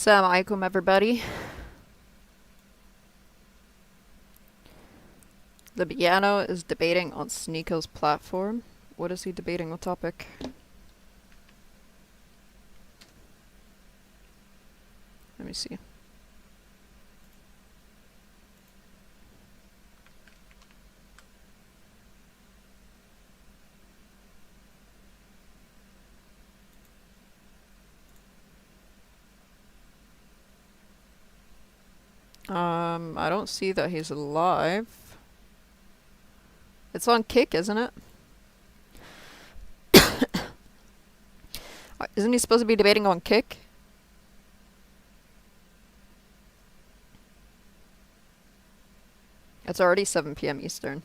Assalamu alaikum, everybody. The piano is debating on Sneako's platform. What is he debating? What topic? Let me see. I don't see that he's alive. It's on Kick, isn't it? Isn't he supposed to be debating on Kick? It's already 7 p.m. Eastern.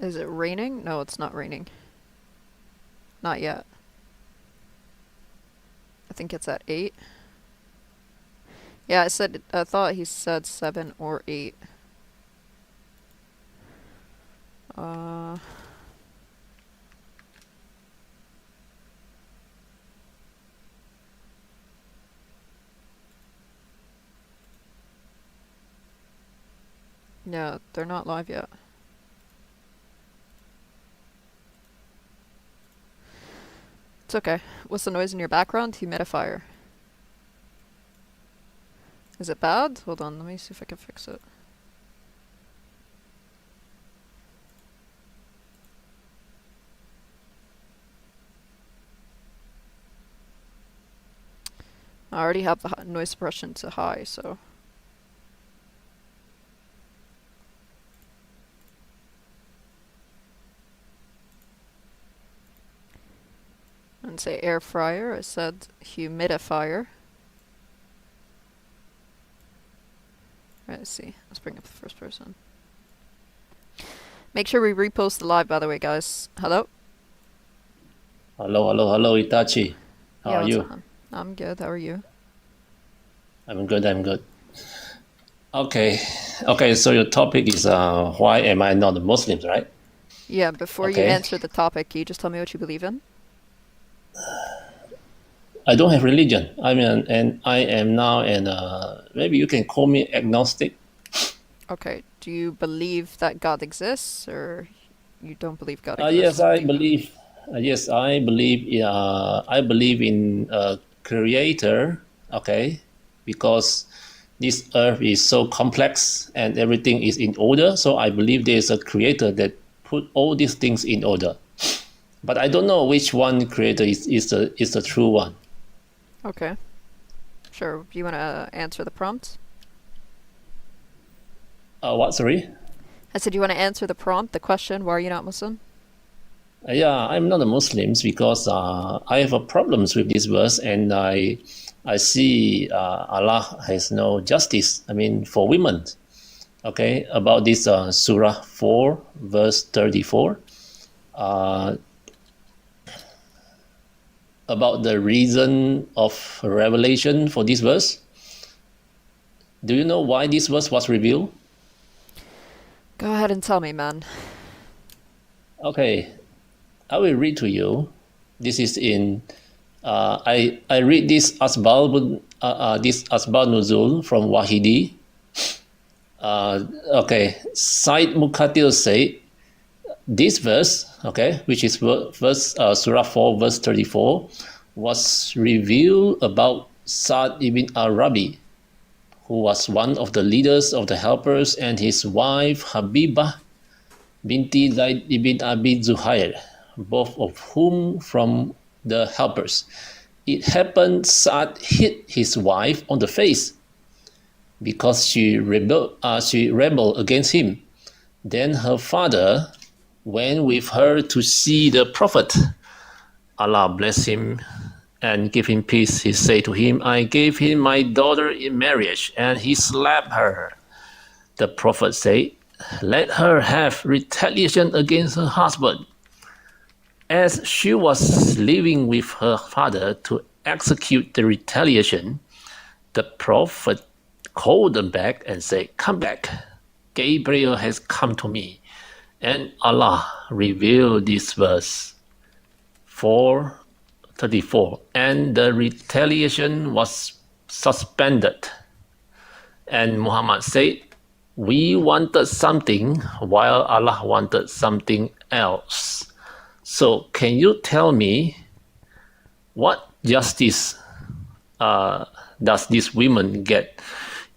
Is it raining? No, it's not raining. Not yet. I think it's at 8. Yeah, I thought he said 7 or 8. No, they're not live yet. It's okay. What's the noise in your background? Humidifier. Is it bad? Hold on, let me see if I can fix it. I already have the noise suppression to high, so... I didn't say air fryer, I said humidifier. Right, let's see. Let's bring up the first person. Make sure we repost the live, by the way, guys. Hello? Hello, Itachi. How are you? I'm good. How are you? I'm good. Okay, so your topic is why am I not a Muslim, right? Yeah, before you answer the topic, can you just tell me what you believe in? I don't have religion. I am now maybe you can call me agnostic. Okay. Do you believe that God exists, or you don't believe God exists? Yes, I believe. Yes, I believe. I believe in a creator. Okay, because this earth is so complex and everything is in order. So I believe there is a creator that put all these things in order. But I don't know which one creator is the true one. Okay. Sure. Do you want to answer the prompt? What, sorry? I said, do you want to answer the prompt, the question, why are you not Muslim? Yeah, I'm not a Muslim because I have problems with this verse, and I see Allah has no justice. For women. Okay, about this surah 4, verse 34. About the reason of revelation for this verse. Do you know why this verse was revealed? Go ahead and tell me, man. Okay, I will read to you. This is in I read this Asbab Nuzul from Wahidi. Okay, Said Mukatil say this verse, okay, which is Surah 4, verse 34, was revealed about Sa'd ibn al-Rabi, who was one of the leaders of the helpers, and his wife Habibah binti Zaid ibn Abi Zuhair, both of whom from the helpers. It happened Sa'd hit his wife on the face because she rebelled against him. Then her father went with her to see the Prophet. Allah bless him and give him peace. He said to him, I gave him my daughter in marriage, and he slapped her. The Prophet said, let her have retaliation against her husband. As she was leaving with her father to execute the retaliation, the Prophet called them back and said, come back. Gabriel has come to me. And Allah revealed this verse 434, and the retaliation was suspended. And Muhammad said, we wanted something while Allah wanted something else. So can you tell me what justice does this woman get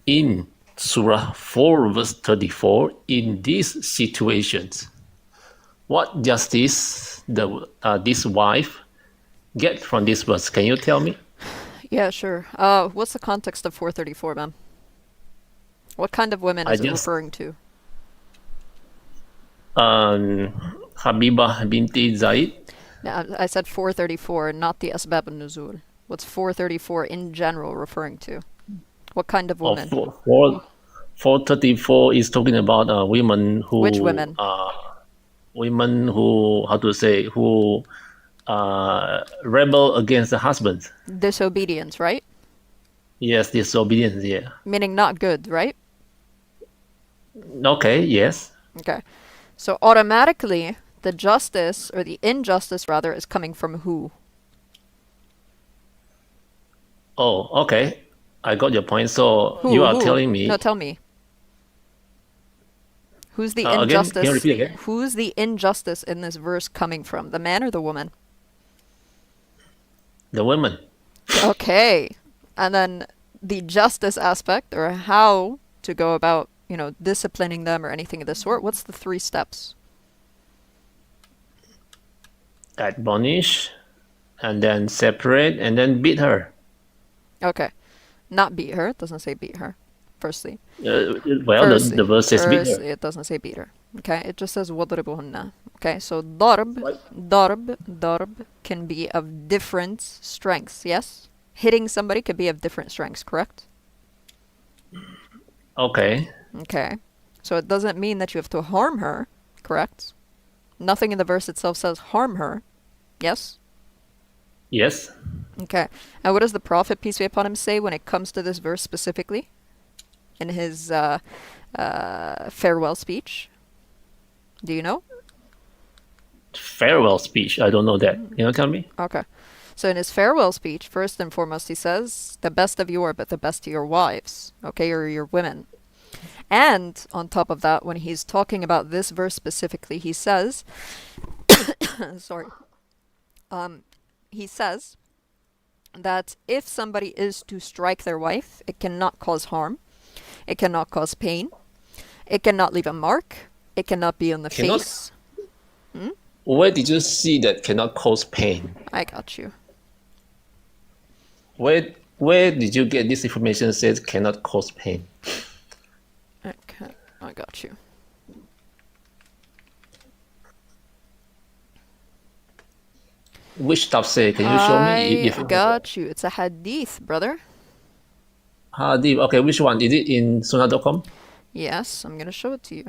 in Surah 4 verse 34 in these situations? What justice this wife get from this verse? Can you tell me? Yeah, sure. What's the context of 434, ma'am? What kind of women I is it just referring to? Habibah binti Zaid. Now, I said 434, not the Asbab al-Nuzul. What's 434 in general referring to? What kind of Of woman? 434 is talking about women Which who women? how to say, who rebel against the husbands. Disobedience, right? Yes, disobedience. Yeah. Meaning not good, right? Okay. Yes. Okay. So automatically, the justice, or the injustice rather, is coming from who? Oh, okay. I got your point. So you are Who? telling No, me tell me. Who's the again? Can you injustice? repeat again? Who's the injustice in this verse coming from? The man or the woman? The women. Okay. And then the justice aspect, or how to go about, disciplining them or anything of the sort. What's the 3 steps? Admonish, and then separate, and then beat her. Okay. Not beat her. It doesn't say beat her. Firstly. Well, the verse says beat her. Firstly, it doesn't say beat her. Okay. It just says وَضْرِبُهُنَّ. Okay. So darb, Right. darb can be of different strengths. Yes? Hitting somebody could be of different strengths, correct? Okay. Okay. So it doesn't mean that you have to harm her, correct? Nothing in the verse itself says harm her. Yes? Yes. Okay. And what does the Prophet, peace be upon him, say when it comes to this verse specifically? In his farewell speech? Do you know? Farewell speech. I don't know that. Can you tell me? Okay. So in his farewell speech, first and foremost, he says, the best of you are but the best to your wives, okay, or your women. And on top of that, when he's talking about this verse specifically, he says, sorry, he says that if somebody is to strike their wife, it cannot cause harm, it cannot cause pain, it cannot leave a mark, it cannot be on the Cannot. face. Where did you see that cannot cause pain? I got you. Where did you get this information that says cannot cause pain? Okay, I got you. Which tafsir? Can you show me? If I got you. It's a hadith, brother. Hadith. Okay, which one? Is it in sunnah.com? Yes, I'm gonna show it to you.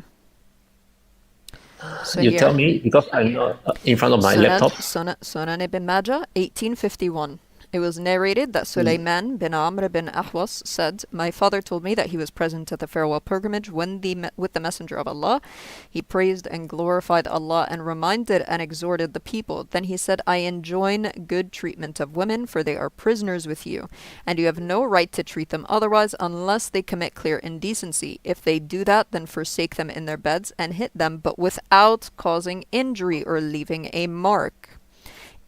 So You here, tell me, because I'm not in front of my laptop. Sunan ibn Majah, 1851. It was narrated that Sulaiman bin Amr bin Ahwas said, my father told me that he was present at the farewell pilgrimage when with the messenger of Allah. He praised and glorified Allah and reminded and exhorted the people. Then he said, I enjoin good treatment of women, for they are prisoners with you, and you have no right to treat them otherwise unless they commit clear indecency. If they do that, then forsake them in their beds and hit them, but without causing injury or leaving a mark.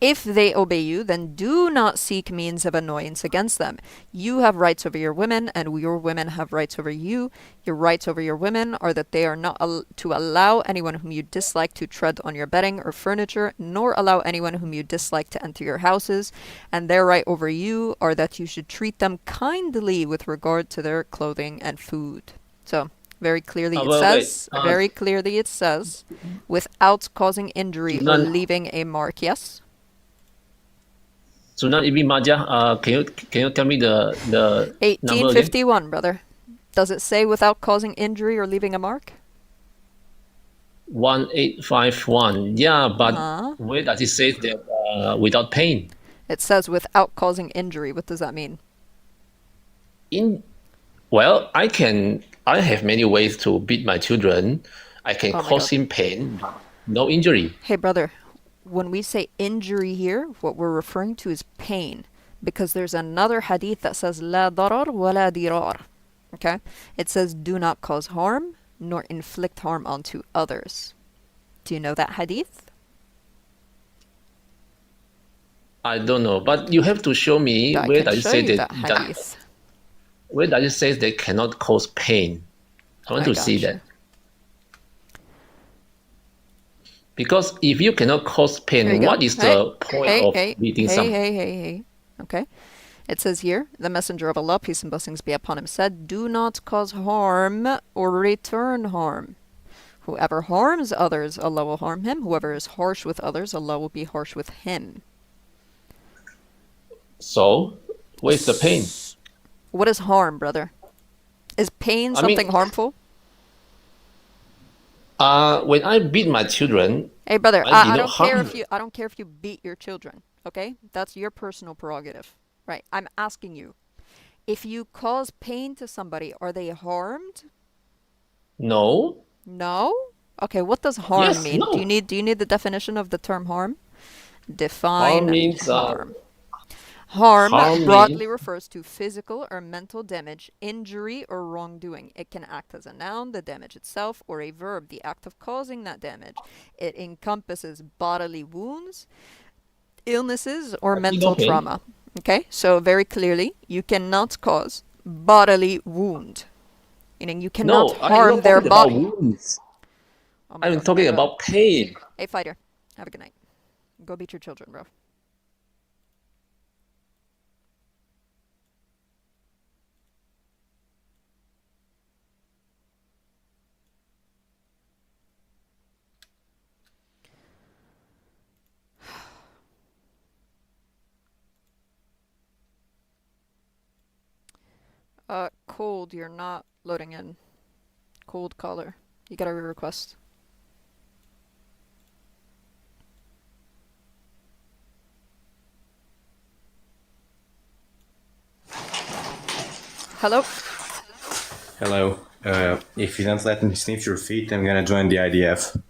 If they obey you, then do not seek means of annoyance against them. You have rights over your women, and your women have rights over you. Your rights over your women are that they are not to allow anyone whom you dislike to tread on your bedding or furniture, nor allow anyone whom you dislike to enter your houses. And their right over you are that you should treat them kindly with regard to their clothing and food. So, very clearly it says, without causing injury or leaving a mark. Yes? Sunan Ibn Majah, can you tell me the number again? 1851, brother. Does it say without causing injury or leaving a mark? 1851. Yeah, but where does it say that without pain? It says without causing injury. What does that mean? Well, I have many ways to beat my children. I can Oh my cause God. him pain, but no injury. Hey, brother, when we say injury here, what we're referring to is pain. Because there's another hadith that says, لا ضرر ولا ضرار. Okay? It says, do not cause harm, nor inflict harm onto others. Do you know that hadith? I don't know, but you have to show me I where can does it show say you that that hadith. where does it say they cannot cause pain. I want I to see got you. that. Because if you cannot cause Here you pain, go. what is Hey, the point hey, of hey, beating hey, someone? hey, hey, hey. Okay. It says here, the Messenger of Allah, peace and blessings be upon him, said, do not cause harm or return harm. Whoever harms others, Allah will harm him. Whoever is harsh with others, Allah will be harsh with him. So, where's the pain? What is harm, brother? Is pain I something mean, harmful? when I beat my children, Hey, brother, I did I not don't care harm if them. you beat your children, okay? That's your personal prerogative. Right. I'm asking you. If you cause pain to somebody, are they harmed? No. No? Okay, what does harm Yes, mean? no. Do you need the definition of the term harm? Harm Define means harm. Harm harm means broadly refers to physical or mental damage, injury, or wrongdoing. It can act as a noun, the damage itself, or a verb, the act of causing that damage. It encompasses bodily wounds, illnesses, or I see no mental pain. trauma. Okay, so very clearly, you cannot cause bodily wound, meaning you cannot No, I'm harm not their talking about body. wounds. Oh my I'm God. Hey, talking brother. about pain. Hey, fighter. Have a good night. Go beat your children, bro. Cold, you're not loading in. Cold caller. You got a request. Hello? Hello. If you don't let me sniff your feet, I'm gonna join the IDF.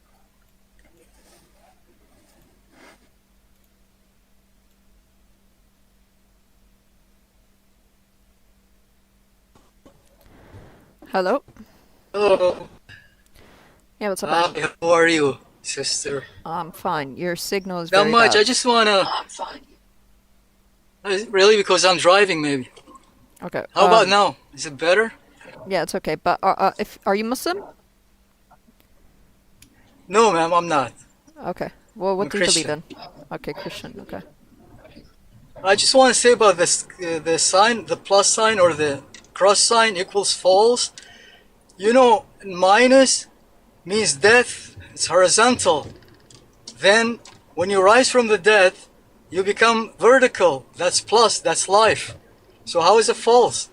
Hello? Hello. Yeah, what's up, man? Hi, how are you, sister? I'm fine. Your signal is Not very much. bad. I just wanna. Really, because I'm driving, maybe. Okay. How about now? Is it better? Yeah, it's okay. But if are you Muslim? No, ma'am, I'm not. Okay. Well, I'm what a do you believe Christian. in? Okay, Christian. Okay. I just want to say about this, the sign, the plus sign or the cross sign equals false. You know, minus means death. It's horizontal. Then, when you rise from the dead, you become vertical. That's plus. That's life. So how is it false?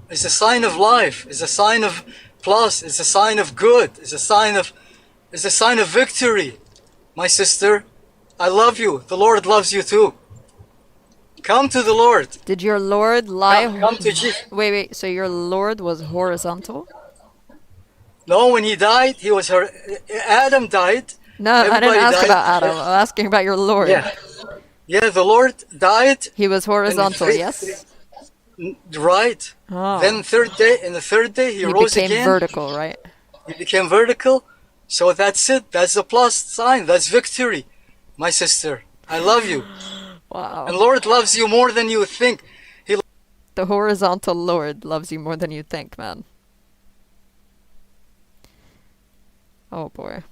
It's a sign of life. It's a sign of plus. It's a sign of good. It's a sign of victory. My sister, I love you. The Lord loves you too. Come to the Lord. Did your Lord lie? Come to Jesus. Wait. So your Lord was horizontal? No, when he died, he was her. Adam died. No, I didn't Everybody ask died. about Adam. I'm asking about your Lord. Yeah. Yeah, the Lord died. He was And horizontal, yes? right. Oh. Then in the third day, he He rose became again. vertical, right? He became vertical. So that's it. That's the plus sign. That's victory. My sister, I love you. Wow. And Lord loves you more than you think. The horizontal Lord loves you more than you think, man. Oh boy.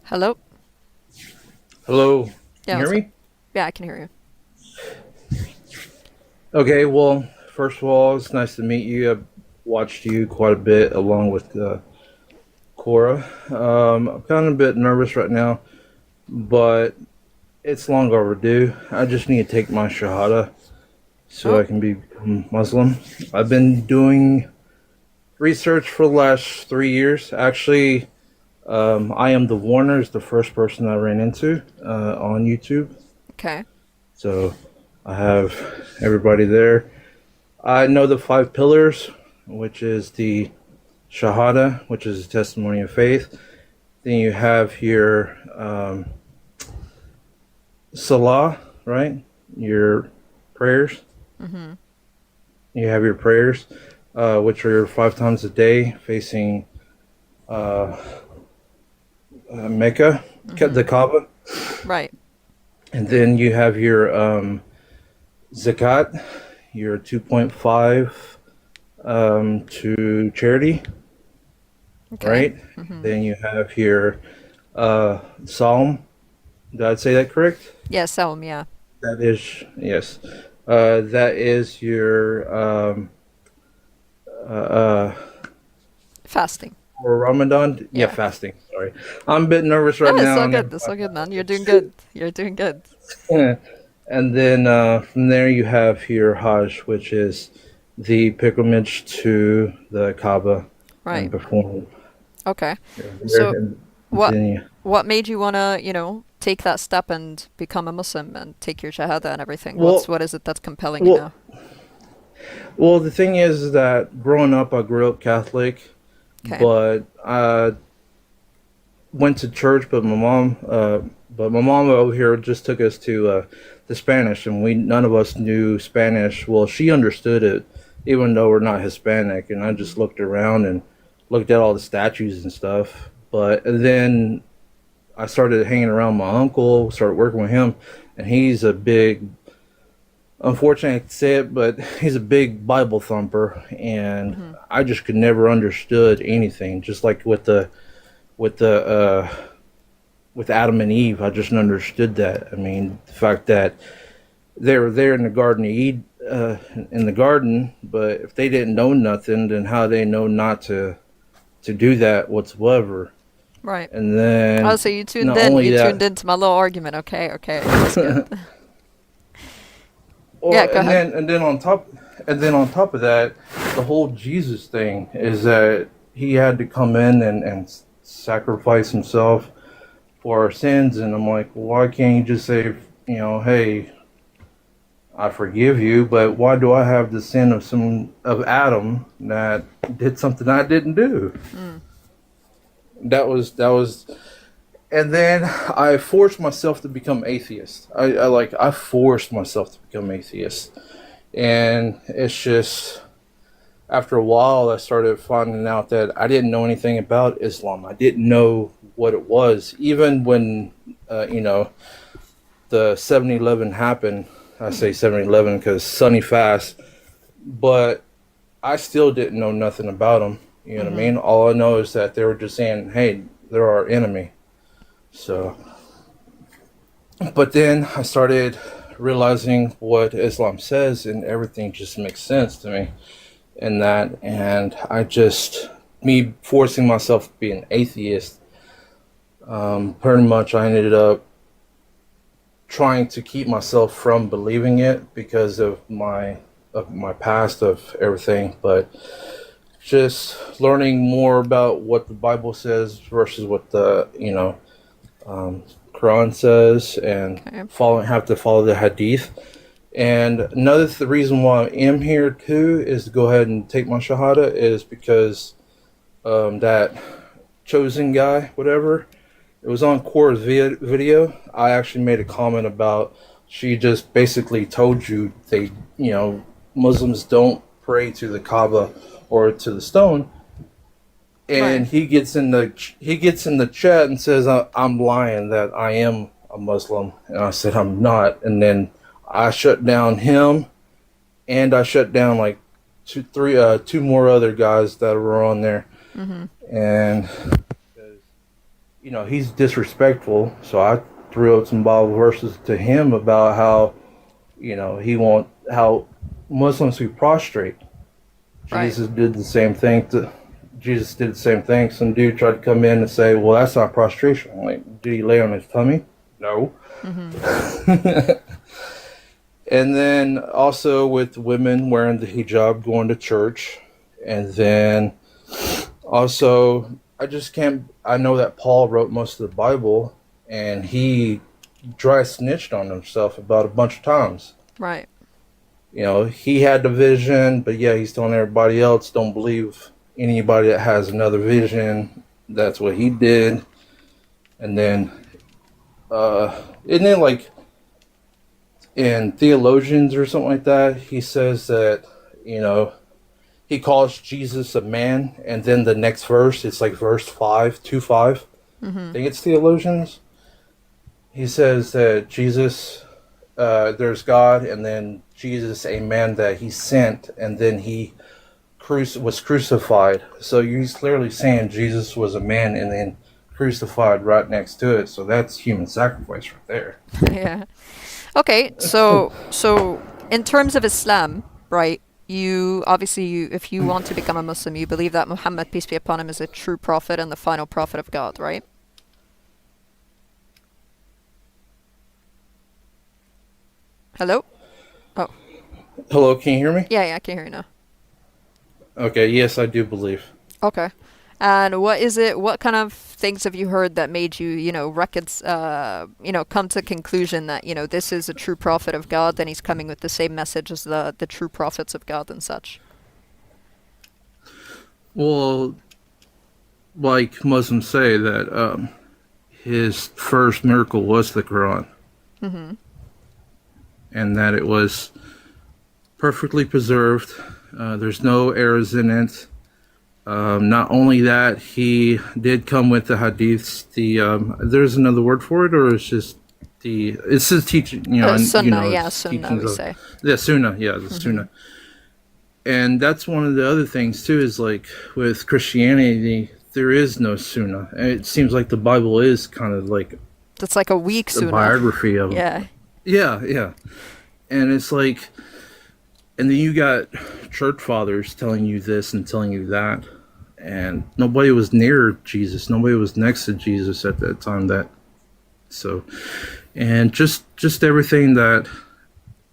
Hello? Hello. Can Yeah, you hear what's up? me? Yeah, I can hear you. Okay, well, first of all, it's nice to meet you. I've watched you quite a bit along with Cora. I'm kind of a bit nervous right now, but it's long overdue. I just need to take my Shahada so Oh, I can be Muslim. I've been doing research for the last 3 years. Actually, I Am the Warner is the first person I ran into on YouTube. okay. So I have everybody there. I know the 5 pillars, which is the Shahada, which is a testimony of faith. Then you have your Salah, right? Your prayers. Mm-hmm. You have your prayers, which are 5 times a day facing Mecca, the Kaaba. Right. And then you have your zakat, your 2.5 to charity, Okay. right? Mm-hmm. Then you have your psalm. Did I say that correct? Yeah, Salm, yeah. That is, yes. That is your Fasting. for Ramadan. Yeah, Yeah. fasting. Sorry, I'm a bit nervous No, right it's now. all good. It's all good, man. You're doing good. You're doing good. And then from there you have your Hajj, which is the pilgrimage to the Kaaba Right. and perform. Okay. There, So and what then you, what made you wanna, take that step and become a Muslim and take your Shahada and everything? well, What is it that's compelling you well, now? well. The thing is that growing up, I grew up Catholic, Okay. but I went to church. But my mom over here just took us to the Spanish, and we none of us knew Spanish. Well, she understood it, even though we're not Hispanic. And I just looked around and looked at all the statues and stuff. But then I started hanging around my uncle, started working with him, and he's a big, unfortunately to say it, but he's a big Bible thumper, and Mm-hmm. I just could never understood anything. Just like with the with Adam and Eve, I just understood that. I mean, the fact that they were there in the Garden of Eden, in the garden, but if they didn't know nothing, then how they know not to do that whatsoever? Right. And Oh, then so you tuned not in. only You tuned that, into my little argument. Okay, okay. That's good. Yeah, well, go ahead. and then on top of that, the whole Jesus thing is that he had to come in and sacrifice himself for our sins, and I'm like, why can't you just say, hey, I forgive you, but why do I have the sin of Adam that did something I didn't do? Mm. That was, and then I forced myself to become atheist. I forced myself to become atheist, and it's just after a while I started finding out that I didn't know anything about Islam. I didn't know what it was, even when the 7-Eleven happened. I say 7-Eleven because Sunny Fast, but I still didn't know nothing about them. You know what I Mm-hmm. mean? All I know is that they were just saying, "Hey, they're our enemy." So, but then I started realizing what Islam says, and everything just makes sense to me. And I just me forcing myself to be an atheist. Pretty much, I ended up trying to keep myself from believing it because of my past of everything, but just learning more about what the Bible says versus what the Quran says, and Okay. have to follow the hadith. And the reason why I am here too is to go ahead and take my shahada is because that chosen guy, whatever, it was on Cora's video. I actually made a comment about she just basically told you Muslims don't pray to the Kaaba or to the stone, and Right. he gets in the chat and says I'm lying that I am a Muslim, and I said I'm not, and then I shut down him, and I shut down like two more other guys that were on there, Mm-hmm. and he's disrespectful. So I threw out some Bible verses to him about how, how Muslims who prostrate. Right. Jesus did the same thing. Some dude tried to come in and say, "Well, that's not prostration." I'm like, did he lay on his tummy? No. Mm-hmm. And then also with women wearing the hijab, going to church, and then also I just can't. I know that Paul wrote most of the Bible, and he dry snitched on himself about a bunch of times. Right. he had the vision, but yeah, he's telling everybody else, don't believe anybody that has another vision. That's what he did. And then, like in Theologians or something like that, he says that, he calls Jesus a man, and then the next verse, it's like verse 5, 2:5. I think it's Theologians. He says that Jesus, there's God, and then Jesus, a man that he sent, and then he was crucified. So he's clearly saying Jesus was a man and then crucified right next to it. So that's human sacrifice right there. Yeah. Okay, so in terms of Islam, right? You obviously, if you want to become a Muslim, you believe that Muhammad, peace be upon him, is a true prophet and the final prophet of God, right? Hello? Oh, Hello, can you hear me? yeah, I can hear you now. Okay, yes, I do believe. Okay. And what kind of things have you heard that made you, come to the conclusion that, this is a true prophet of God and he's coming with the same message as the true prophets of God and such? Well, like Muslims say that his first miracle was the Quran. And that it was perfectly preserved. There's no errors in it. Not only that, he did come with the hadiths. There's another word for it, or it's just it's his teaching. Sunnah, Sunnah, we say. Yeah, Sunnah. Yeah, the Sunnah. And that's one of the other things too. Is like with Christianity, there is no Sunnah. And it seems like the Bible is kind of like That's like a weak a Sunnah. biography of. Yeah. Yeah. And it's like, and then you got church fathers telling you this and telling you that. And nobody was near Jesus. Nobody was next to Jesus at that time. And just everything that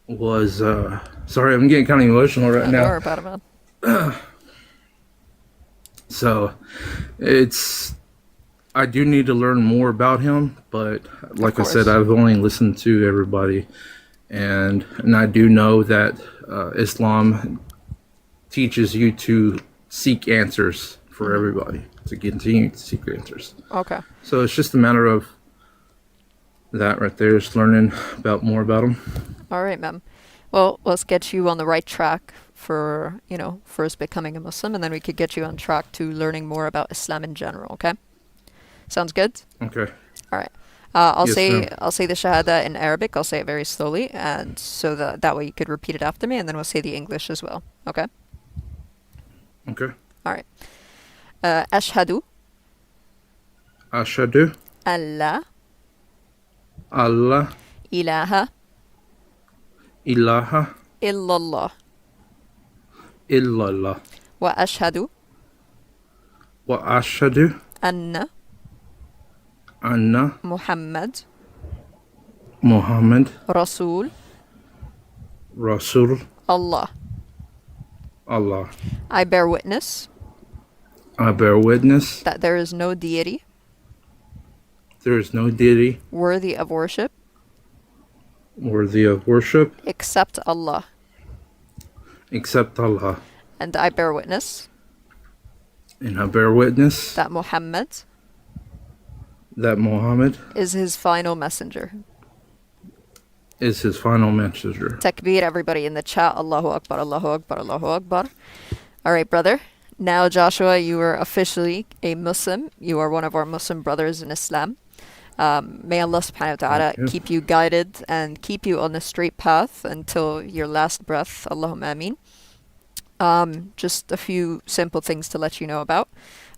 was, sorry, I'm getting kind of emotional right now. Don't worry about it, man. So I do need to learn more about him, but like I said, I've only listened to everybody. And I do know that Islam teaches you to seek answers for everybody, to continue to seek answers. Okay. So it's just a matter of that right there, just learning more about them. All right, ma'am. Well, let's get you on the right track for, first becoming a Muslim, and then we could get you on track to learning more about Islam in general, okay? Sounds good? Okay. All right. I'll Yes, say ma'am. I'll say the Shahada in Arabic. I'll say it very slowly, and so that way you could repeat it after me, and then we'll say the English as well. Okay? Okay. All right. Ashhadu Ashhadu an la Allah ilaha ilaha illallah illallah wa ashhadu wa ashhadu anna anna Muhammad Muhammad Rasul Rasul Allah. Allah. I bear witness I bear witness that there is no deity there is no deity worthy of worship worthy of worship except Allah, except Allah. and I bear witness And I bear witness that Muhammad that Muhammad is his final messenger. is his final messenger. Takbir, everybody in the chat. Allahu Akbar, Allahu Akbar, Allahu Akbar. All right, brother. Now, Joshua, you are officially a Muslim. You are one of our Muslim brothers in Islam. May Allah subhanahu wa ta'ala Thank you. keep you guided and keep you on the straight path until your last breath. Allahumma ameen. Just a few simple things to let you know about.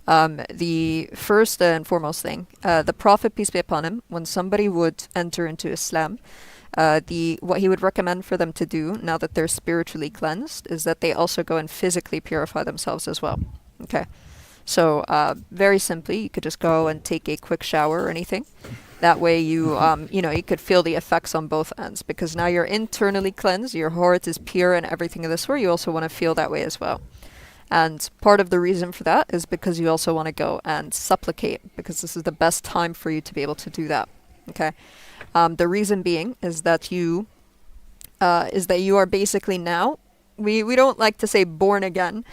The first and foremost thing, the Prophet, peace be upon him, when somebody would enter into Islam, what he would recommend for them to do now that they're spiritually cleansed is that they also go and physically purify themselves as well. Okay. So very simply, you could just go and take a quick shower or anything. That way you could feel the effects on both ends, because now you're internally cleansed, your heart is pure and everything of this sort. You also want to feel that way as well. And part of the reason for that is because you also want to go and supplicate, because this is the best time for you to be able to do that. Okay. The reason being is that you is that you are basically now, we don't like to say born again,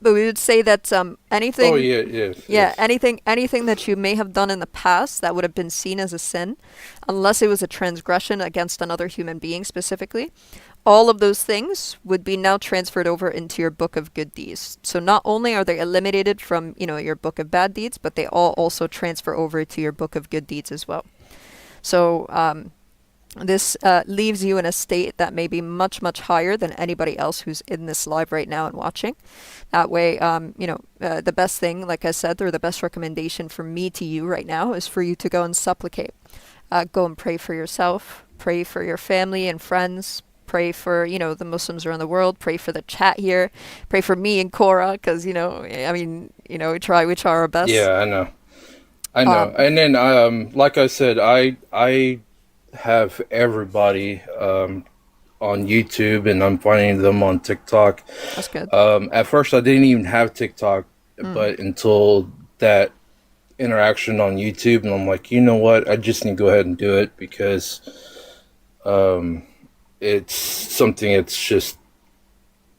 but we would say that anything, Oh yeah, yes, yeah, yes. anything that you may have done in the past that would have been seen as a sin, unless it was a transgression against another human being specifically, all of those things would be now transferred over into your book of good deeds. So not only are they eliminated from, your book of bad deeds, but they all also transfer over to your book of good deeds as well. So this leaves you in a state that may be much, much higher than anybody else who's in this live right now and watching. That way, the best thing, like I said, or the best recommendation from me to you right now is for you to go and supplicate. Go and pray for yourself, pray for your family and friends, pray for, the Muslims around the world, pray for the chat here, pray for me and Cora, because, we try our best. Yeah, I know. And then, like I said, I have everybody on YouTube, and I'm finding them on TikTok. That's good. At first, I didn't even have TikTok, but until that interaction on YouTube, and I'm like, you know what? I just need to go ahead and do it because it's something. It's just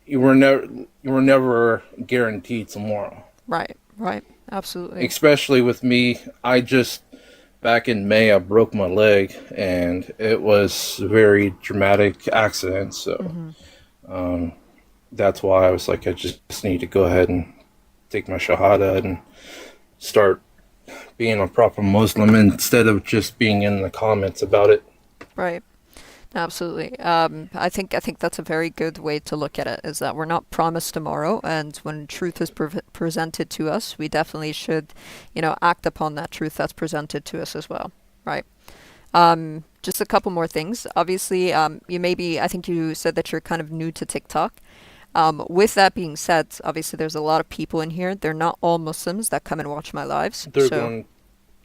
you were never guaranteed tomorrow. Right. Absolutely. Especially with me, back in May, I broke my leg, and it was a very dramatic accident. So that's why I was like, I just need to go ahead and take my Shahada and start being a proper Muslim instead of just being in the comments about it. Right. Absolutely. I think that's a very good way to look at it, is that we're not promised tomorrow, and when truth is presented to us, we definitely should, act upon that truth that's presented to us as well. Right. Just a couple more things. Obviously, I think you said that you're kind of new to TikTok. With that being said, obviously there's a lot of people in here. They're not all Muslims that come and watch my lives. They're going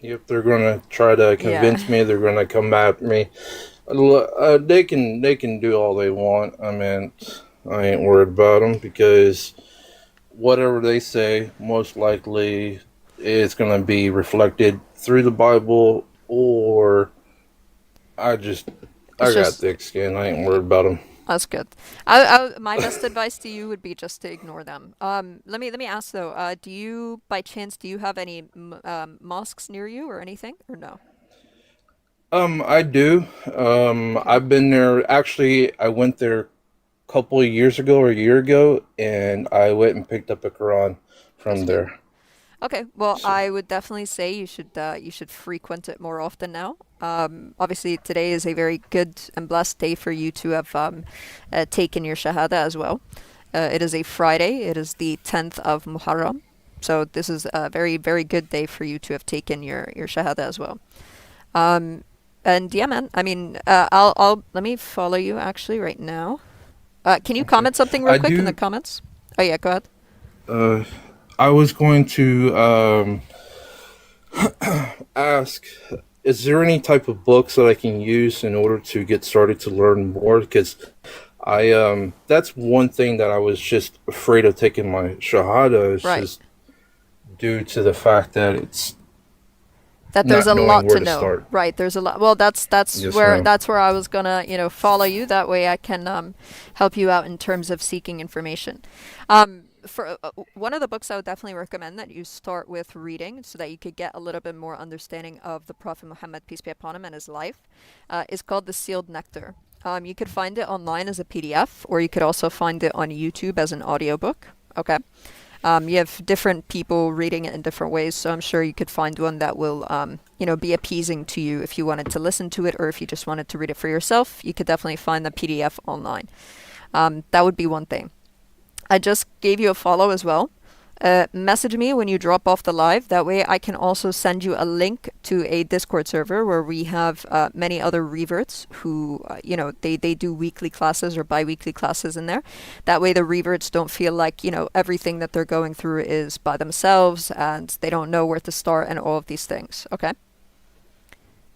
to try to convince me. They're going to come at me. They can do all they want. I mean, I ain't worried about them because whatever they say, most likely is going to be reflected through the Bible, or I got thick skin. I ain't worried about them. That's good. My best advice to you would be just to ignore them. Let me ask though. Do you, by chance, have any mosques near you or anything, or no? I do. I've been there. Actually, I went there a couple of years ago or a year ago, and I went and picked up a Quran from there. Okay, well, I would definitely say you should frequent it more often now. Obviously, today is a very good and blessed day for you to have taken your Shahada as well. It is a Friday. It is the 10th of Muharram. So this is a very, very good day for you to have taken your Shahada as well. And yeah, man, I mean, I'll let me follow you actually right now. Can you comment something real quick in the comments? Oh yeah, go ahead. I was going to ask, is there any type of books that I can use in order to get started to learn more? Because that's one thing that I was just afraid of taking my Shahada, is just due to the fact that it's there's a lot to know. Start. Right, there's a lot. Well, that's yes, where ma'am. That's where I was gonna follow you. That way I can help you out in terms of seeking information. For one of the books I would definitely recommend that you start with reading, so that you could get a little bit more understanding of the Prophet Muhammad, peace be upon him, and his life, is called The Sealed Nectar. You could find it online as a PDF, or you could also find it on YouTube as an audiobook. Okay. You have different people reading it in different ways, so I'm sure you could find one that will, be appeasing to you if you wanted to listen to it, or if you just wanted to read it for yourself. You could definitely find the PDF online. That would be one thing. I just gave you a follow as well. Message me when you drop off the live. That way I can also send you a link to a Discord server where we have many other reverts who, they do weekly classes or bi-weekly classes in there. That way the reverts don't feel like, everything that they're going through is by themselves and they don't know where to start and all of these things. Okay?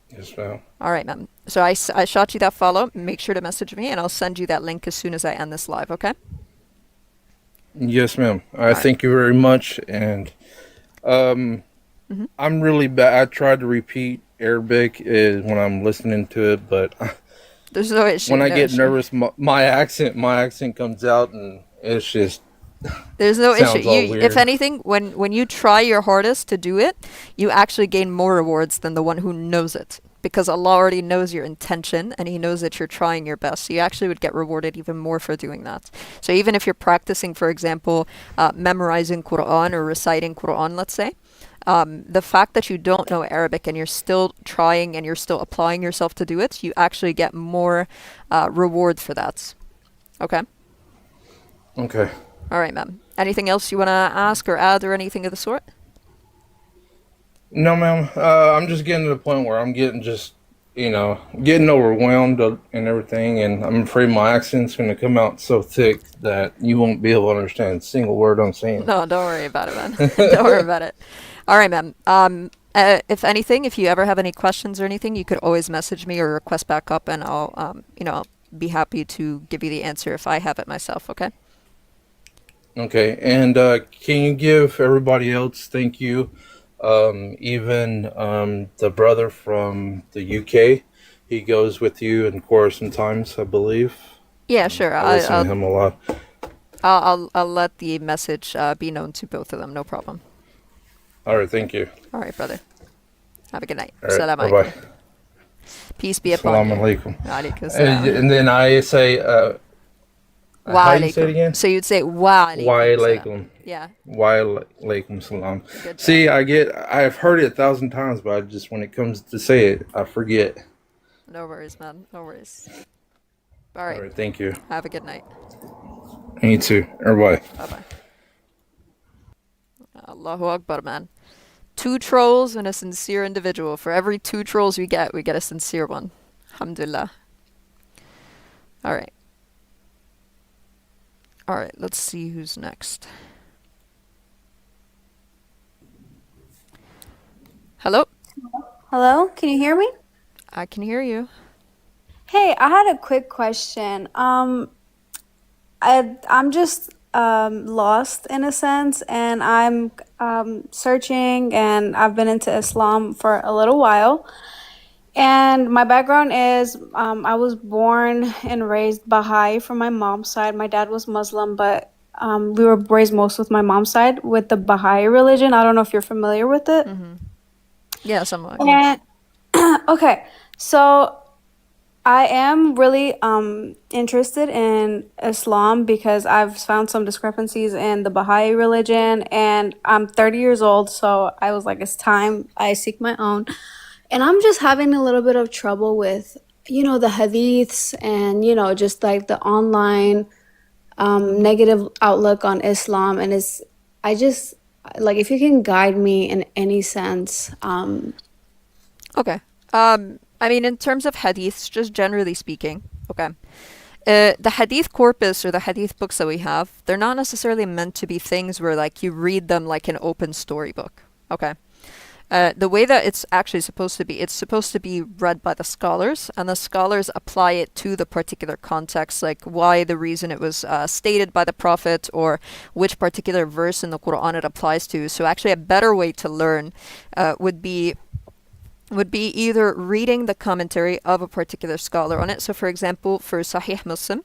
Yes, ma'am. All right, ma'am. So I shot you that follow. Make sure to message me and I'll send you that link as soon as I end this live, okay? Yes, ma'am. Thank you very much. And I'm really bad. I tried to repeat Arabic when I'm listening to it, but There's no issue. When I no get issue. nervous, my accent comes out, and it's just There's no issue. sounds all If weird. anything, when you try your hardest to do it, you actually gain more rewards than the one who knows it. Because Allah already knows your intention and He knows that you're trying your best. So you actually would get rewarded even more for doing that. So even if you're practicing, for example, memorizing Quran or reciting Quran, let's say, the fact that you don't know Arabic and you're still trying and you're still applying yourself to do it, you actually get more reward for that. Okay? Okay. All right, ma'am. Anything else you want to ask or add or anything of the sort? No, ma'am. I'm just getting to the point where I'm getting getting overwhelmed and everything, and I'm afraid my accent's going to come out so thick that you won't be able to understand a single word I'm saying. No, don't worry about it, man. Don't worry about it. All right, ma'am. If anything, if you ever have any questions or anything, you could always message me or request back up, and I'll be happy to give you the answer if I have it myself. Okay. Okay, and can you give everybody else thank you? Even the brother from the UK, he goes with you in Quora sometimes, I believe. Yeah, sure. I listen to him a lot. I'll let the message be known to both of them. No problem. All right, thank you. All right, brother. Have a good night. All right, Salam bye-bye. alaikum. Peace be upon Assalamu you. alaikum. Alaikum salam. And then I say, Wa how do you say it alaikum. again? So you'd say wa alaikum. Wa salam. alaikum. Yeah. Wa alaikum salam. Good See, I've heard it 1,000 times, but when it comes to say it, I forget. No worries, man. No worries. All All right. right, thank you. Have a good night. You too. Everybody. Bye-bye. Allahu Akbar, man. 2 trolls and a sincere individual. For every 2 trolls we get a sincere one. Alhamdulillah. All right. All right, let's see who's next. Hello? Hello, can you hear me? I can hear you. Hey, I had a quick question. I'm just lost in a sense, and I'm searching, and I've been into Islam for a little while. And my background is I was born and raised Baha'i from my mom's side. My dad was Muslim, but we were raised most with my mom's side with the Baha'i religion. I don't know if you're familiar with it. Yeah, somewhat. Yeah. And okay, so I am really interested in Islam because I've found some discrepancies in the Baha'i religion, and I'm 30 years old, so I was like, it's time I seek my own. And I'm just having a little bit of trouble with, the hadiths and, just like the online negative outlook on Islam. And I just, like, if you can guide me in any sense. Okay. I mean, in terms of hadiths, just generally speaking, okay. The hadith corpus or the hadith books that we have, they're not necessarily meant to be things where, like, you read them like an open storybook, okay. The way that it's actually supposed to be, it's supposed to be read by the scholars, and the scholars apply it to the particular context, like why the reason it was stated by the Prophet, or which particular verse in the Quran it applies to. So actually a better way to learn would be either reading the commentary of a particular scholar on it. So for example, for Sahih Muslim,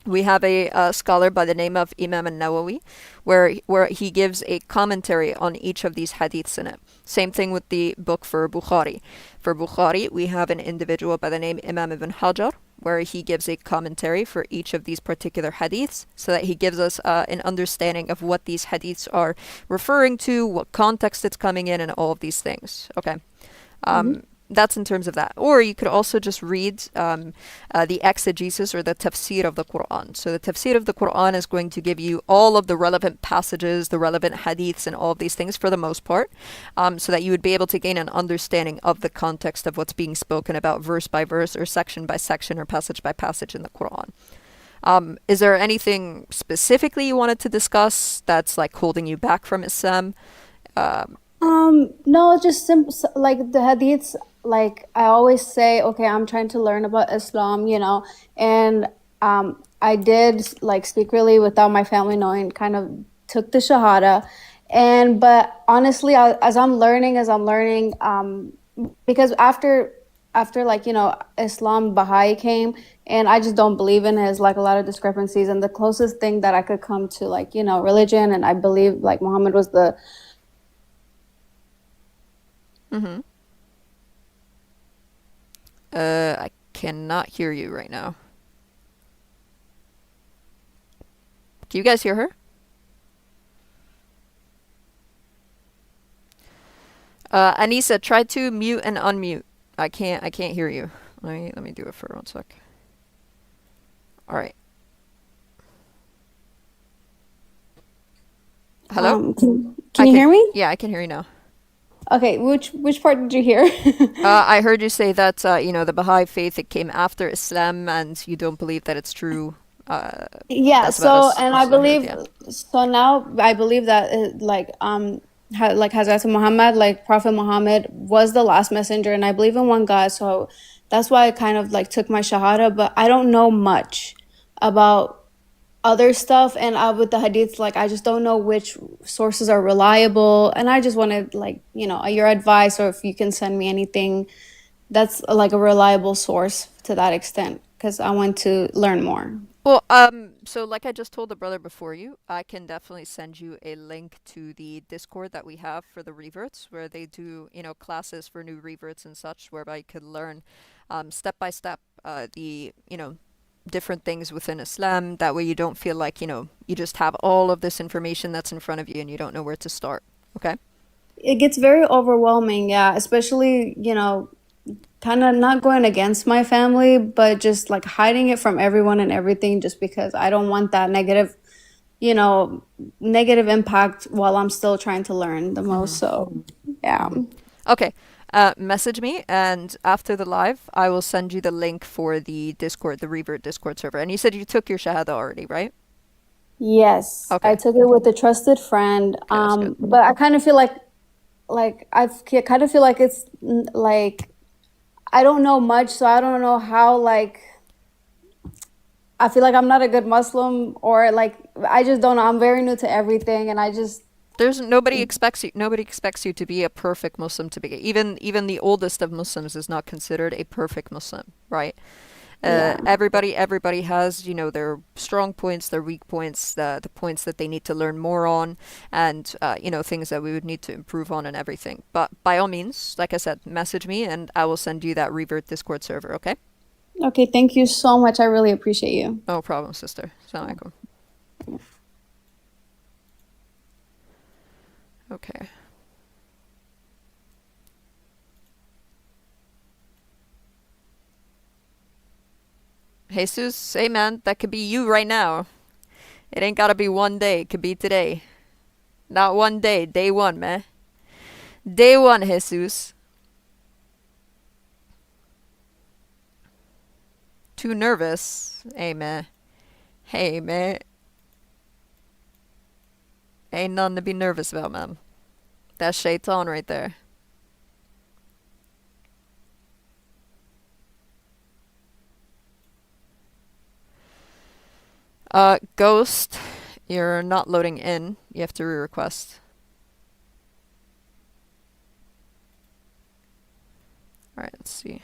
we have a scholar by the name of Imam al-Nawawi, where he gives a commentary on each of these hadiths in it. Same thing with the book for Bukhari. For Bukhari, we have an individual by the name Imam ibn Hajar, where he gives a commentary for each of these particular hadiths, so that he gives us an understanding of what these hadiths are referring to, what context it's coming in, and all of these things. Okay. That's in terms of that. Or you could also just read the exegesis or the tafsir of the Quran. So the tafsir of the Quran is going to give you all of the relevant passages, the relevant hadiths, and all of these things for the most part, so that you would be able to gain an understanding of the context of what's being spoken about verse by verse or section by section or passage by passage in the Quran. Is there anything specifically you wanted to discuss that's like holding you back from Islam? No, just simple, like the hadiths, like I always say, okay, I'm trying to learn about Islam, and I did like secretly without my family knowing, kind of took the Shahada. But honestly, as I'm learning, because after after like, Islam, Baha'i came, and I just don't believe in his like a lot of discrepancies. And the closest thing that I could come to like, religion, and I believe like Muhammad was the Mm-hmm. I cannot hear you right now. Can you guys hear her? Anissa, try to mute and unmute. I can't hear you. Let me do it for 1 sec. All right. Hello? can you hear me? Yeah, I can hear you now. Okay, which part did you hear? I heard you say that the Baha'i faith, it came after Islam, and you don't believe that it's true. Yeah, That's so about and as I I heard, believe yeah. so now I believe that like Hazrat Muhammad, like Prophet Muhammad was the last messenger, and I believe in one God, so that's why I kind of like took my Shahada, but I don't know much about other stuff, and with the hadith, like I just don't know which sources are reliable, and I just wanted like, your advice, or if you can send me anything that's like a reliable source to that extent, because I want to learn more. Well, so like I just told the brother before you, I can definitely send you a link to the Discord that we have for the reverts, where they do, classes for new reverts and such, whereby you could learn, step by step, the, different things within Islam. That way you don't feel like, you just have all of this information that's in front of you and you don't know where to start. Okay? It gets very overwhelming, yeah, especially, kind of not going against my family, but just like hiding it from everyone and everything, just because I don't want that you know, negative impact while I'm still trying to learn the most. So, yeah. Okay. Message me, and after the live, I will send you the link for the Discord, the Revert Discord server. And you said you took your Shahada already, right? Yes, I Okay. took it with a trusted friend. Okay, that's good. But I kind of feel like kind of feel like it's like I don't know much, so I don't know how like I feel like I'm not a good Muslim, or like I just don't know. I'm very new to everything, and I just There's nobody expects you to be a perfect Muslim to begin. Even the oldest of Muslims is not considered a perfect Muslim, right? yeah. Everybody has, their strong points, their weak points, the points that they need to learn more on, and things that we would need to improve on and everything. But by all means, like I said, message me and I will send you that Revert Discord server, okay? Okay, thank you so much. I really appreciate you. No problem, sister. Assalamu alaikum. Okay. Jesus, hey man, that could be you right now. It ain't gotta be one day, it could be today. Not one day, day one, man. Day one, Jesus. Too nervous? Hey man. Hey man. Ain't nothing to be nervous about, man. That's shaitan right there. Ghost, you're not loading in. You have to re-request. Alright, let's see.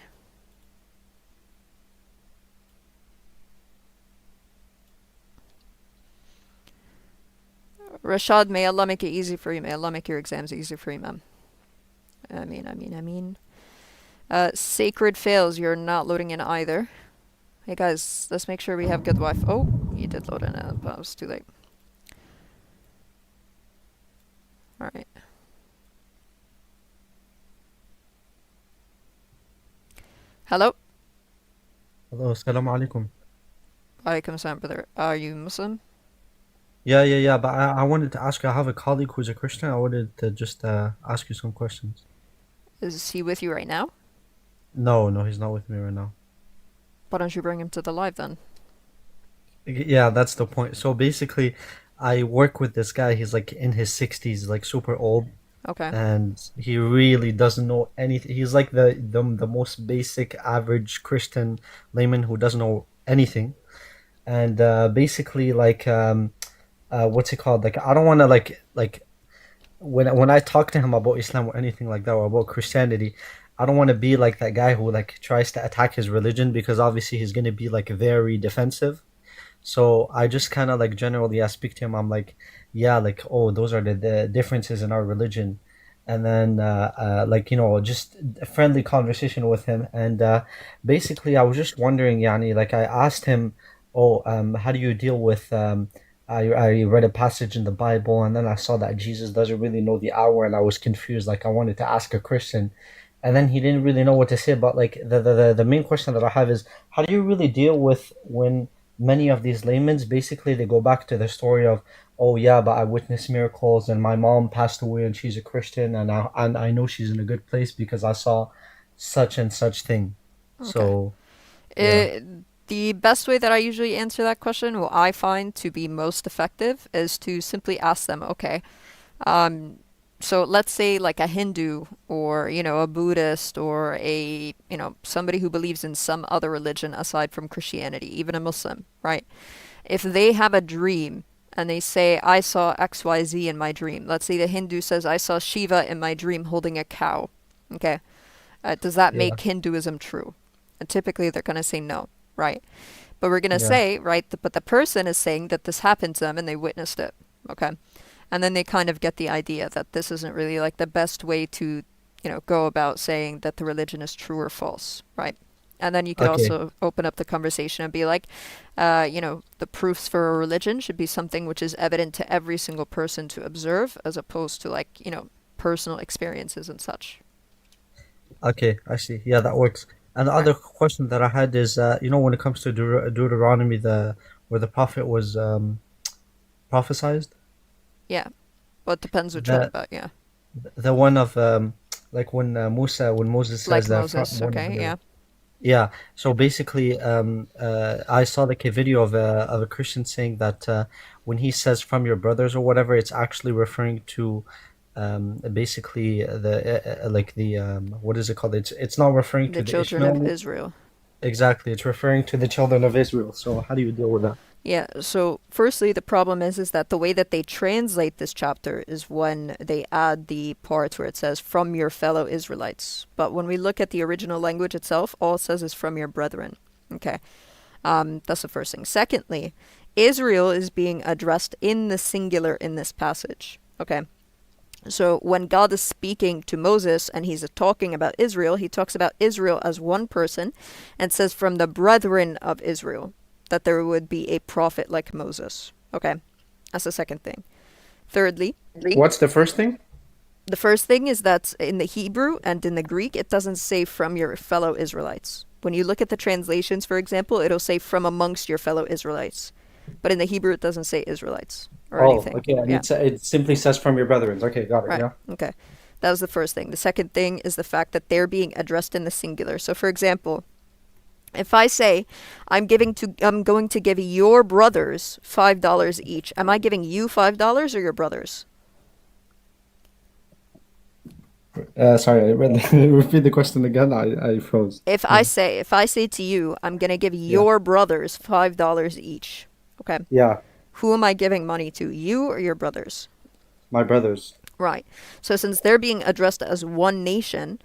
Rashad, may Allah make it easy for you. May Allah make your exams easy for you, ma'am. I mean. Sacred fails, you're not loading in either. Hey guys, let's make sure we have good Wi-Fi. Oh, you did load in, but it was too late. Alright. Hello? Hello, assalamu alaikum. Alaikum salam, brother. Are you Muslim? Yeah. But I wanted to ask you, I have a colleague who's a Christian. I wanted to just ask you some questions. Is he with you right now? No, he's not with me right now. Why don't you bring him to the live then? Yeah, that's the point. So basically, I work with this guy. He's like in his 60s, like super old, Okay. and he really doesn't know anything. He's like the most basic average Christian layman who doesn't know anything. And basically, like what's it called? Like I don't want to like when I talk to him about Islam or anything like that, or about Christianity, I don't want to be like that guy who like tries to attack his religion, because obviously he's going to be like very defensive. So I just kind of like generally I speak to him. I'm like, yeah, like, oh, those are the differences in our religion, and then like, just a friendly conversation with him. And basically, I was just wondering, Yani, like I asked him, oh, how do you deal with I read a passage in the Bible, and then I saw that Jesus doesn't really know the hour, and I was confused. Like I wanted to ask a Christian, and then he didn't really know what to say. But like the main question that I have is, how do you really deal with when many of these laymen basically they go back to the story of, oh yeah, but I witnessed miracles, and my mom passed away and she's a Christian, and I know she's in a good place because I saw such and such thing. Okay. So yeah. The best way that I usually answer that question, what I find to be most effective, is to simply ask them, okay, um, so let's say like a Hindu or, a Buddhist or somebody who believes in some other religion aside from Christianity, even a Muslim, right? If they have a dream and they say, I saw XYZ in my dream. Let's say the Hindu says, I saw Shiva in my dream holding a cow. Okay. Does that Yeah. make Hinduism true? And typically they're going to say no, right? But we're going to Yeah. say, right, but the person is saying that this happened to them and they witnessed it. Okay. And then they kind of get the idea that this isn't really like the best way to, go about saying that the religion is true or false, right? And then you could Okay. also open up the conversation and be like, the proofs for a religion should be something which is evident to every single person to observe, as opposed to like, personal experiences and such. Okay, I see. Yeah, that works. And the Right. other question that I had is, when it comes to Deuteronomy, the where the prophet was prophesied, Yeah. Well, it depends which one, the but yeah. the one of like when Moses says Like that from Moses, one of okay, the. yeah. Yeah, so basically, I saw like a video of a Christian saying that when he says "from your brothers" or whatever, it's actually referring to basically the like the what is it called? It's not referring The to the children of Ishmael. Israel. Exactly, it's referring to the children of Israel. So how do you deal with that? Yeah, so firstly, the problem is that the way that they translate this chapter is when they add the parts where it says from your fellow Israelites. But when we look at the original language itself, all it says is from your brethren. Okay, that's the first thing. Secondly, Israel is being addressed in the singular in this passage. Okay, so when God is speaking to Moses and he's talking about Israel, he talks about Israel as one person and says from the brethren of Israel, that there would be a prophet like Moses. Okay, that's the second thing. Thirdly, What's the first thing? the first thing is that in the Hebrew and in the Greek, it doesn't say from your fellow Israelites. When you look at the translations, for example, it'll say from amongst your fellow Israelites. But in the Hebrew, it doesn't say Israelites or Oh, anything. okay. And Yeah, it simply says from your brethren. Okay, got it. right. Yeah. Okay. That was the first thing. The second thing is the fact that they're being addressed in the singular. So, for example, if I say I'm going to give your brothers $5 each, am I giving you $5 or your brothers? Sorry, repeat the question again. I froze. If I say to you, I'm gonna give Yeah. your brothers $5 each, okay? Yeah, Who am I giving money to, you or your brothers? my brothers. Right. So since they're being addressed as one nation,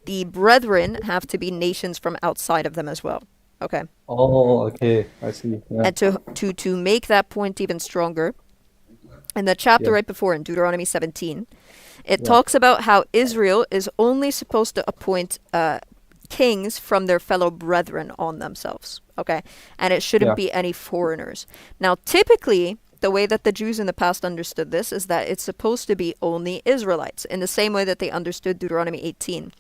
the brethren have to be nations from outside of them as well. Okay. Oh, okay. I see. Yeah. And to make that point even stronger, in the chapter Yeah. right before in Deuteronomy 17, it Yeah. talks about how Israel is only supposed to appoint kings from their fellow brethren on themselves. Okay. And it shouldn't Yeah. be any foreigners. Now, typically, the way that the Jews in the past understood this is that it's supposed to be only Israelites, in the same way that they understood Deuteronomy 18.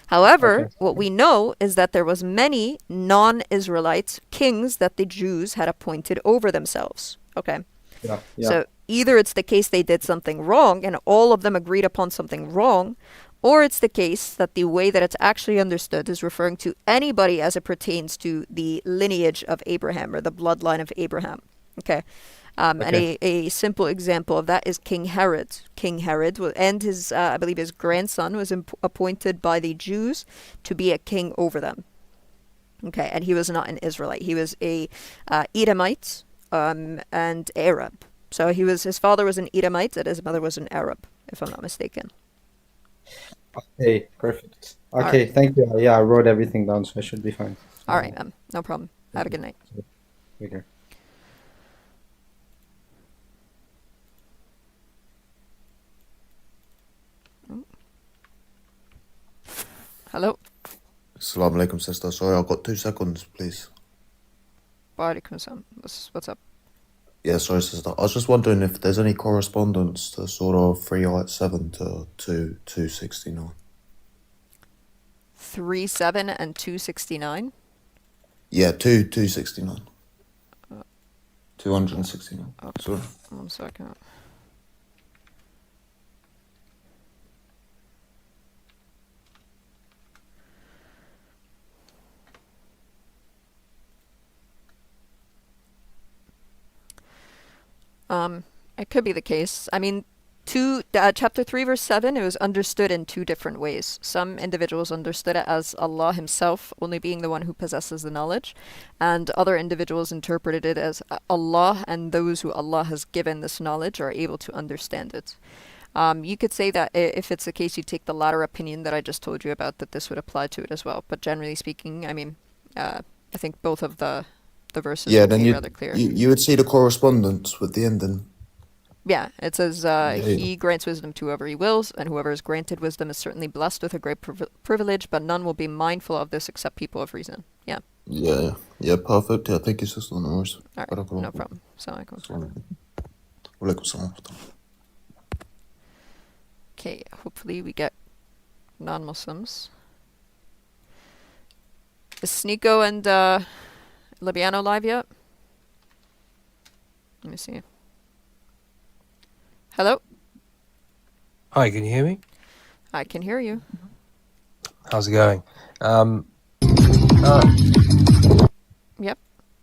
However, Okay. what we know is that there was many non-Israelites kings that the Jews had appointed over themselves. Okay. Yeah. Yeah. So either it's the case they did something wrong and all of them agreed upon something wrong, or it's the case that the way that it's actually understood is referring to anybody as it pertains to the lineage of Abraham or the bloodline of Abraham. Okay. And Okay. a simple example of that is King Herod. King Herod and his, I believe his grandson was appointed by the Jews to be a king over them. Okay, and he was not an Israelite. He was a Edomite and Arab. So his father was an Edomite and his mother was an Arab, if I'm not mistaken. Okay, perfect. All Okay, right. thank you. Yeah, I wrote everything down, so I should be fine. All right, ma'am. No problem. Have a good night. Take care. Hello. Assalamu alaikum, sister. Sorry, I've got 2 seconds, please. Walaikum salam. What's up? Yeah, sorry, sister. I was just wondering if there's any correspondence to Surah 3 ayat 7 to 269. 3:7 and 269. Yeah, 269. 269. Sorry. 1 second. It could be the case. I mean, chapter 3, verse 7, it was understood in two different ways. Some individuals understood it as Allah Himself only being the one who possesses the knowledge, and other individuals interpreted it as Allah and those who Allah has given this knowledge are able to understand it. You could say that if it's the case, you take the latter opinion that I just told you about, that this would apply to it as well. But generally speaking, I mean, I think both of the verses Yeah, would then be rather clear. you would see the correspondence with the ending. Yeah, it says, Yeah. He grants wisdom to whoever He wills, and whoever is granted wisdom is certainly blessed with a great privilege, but none will be mindful of this except people of reason. Yeah. Yeah, perfect. Yeah, thank you, sister. No worries. All right, no problem. Assalamu alaikum. Walaikum salam. Okay, hopefully we get non-Muslims. Is Sneeko and Libiano live yet? Let me see. Hello? Hi, can you hear me? I can hear you. How's it going? Yep.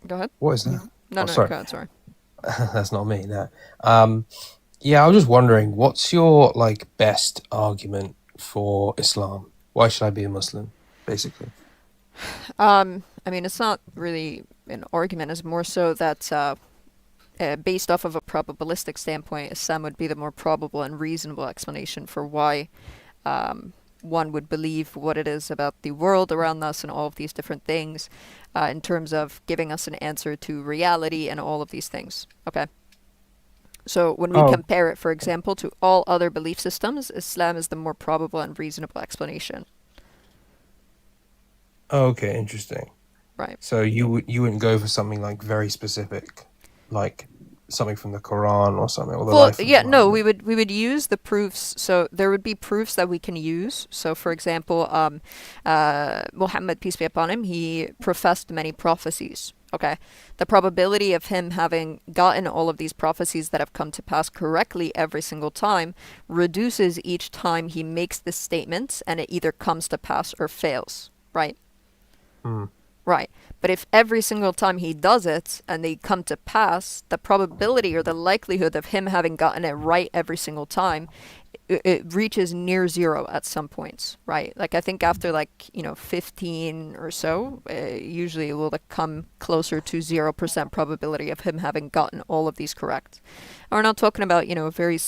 Go ahead. What is that? No, Oh, no, sorry. go ahead, sorry. That's not me, no. Yeah, I was just wondering, what's your best argument for Islam? Why should I be a Muslim, basically? I mean, it's not really an argument. It's more so that based off of a probabilistic standpoint, Islam would be the more probable and reasonable explanation for why one would believe what it is about the world around us and all of these different things in terms of giving us an answer to reality and all of these things. Okay. So when we compare it, for example, to all other belief systems, Islam is the more probable and reasonable explanation. Okay, interesting. Right. So you wouldn't go for something very specific, like something from the Quran or something, or the Well, life of yeah, no, Muhammad? we would use the proofs. So there would be proofs that we can use. So, for example, Muhammad, peace be upon him, he professed many prophecies. Okay, the probability of him having gotten all of these prophecies that have come to pass correctly every single time reduces each time he makes this statement, and it either comes to pass or fails. Right. Right. But if every single time he does it and they come to pass, the probability or the likelihood of him having gotten it right every single time, it reaches near zero at some points, right? Like I think after 15 or so, usually it will come closer to 0% probability of him having gotten all of these correct. And we're not talking about, very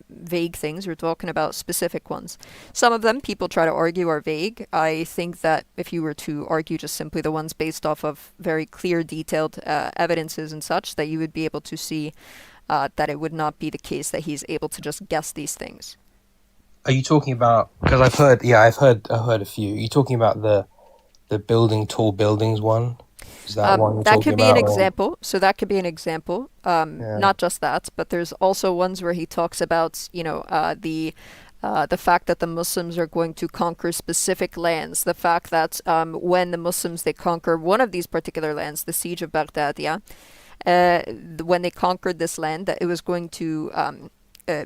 vague things. We're talking about specific ones. Some of them people try to argue are vague. I think that if you were to argue just simply the ones based off of very clear, detailed evidences and such, that you would be able to see that it would not be the case that he's able to just guess these things. Are you talking about? Because I've heard a few. Are you talking about the building tall buildings one? Is that one you're that talking could be about? an example. So that could be an example. Not just that, but there's also ones where he talks about, the fact that the Muslims are going to conquer specific lands. The fact that when the Muslims, they conquer one of these particular lands, the siege of Baghdad, when they conquered this land, that it was going to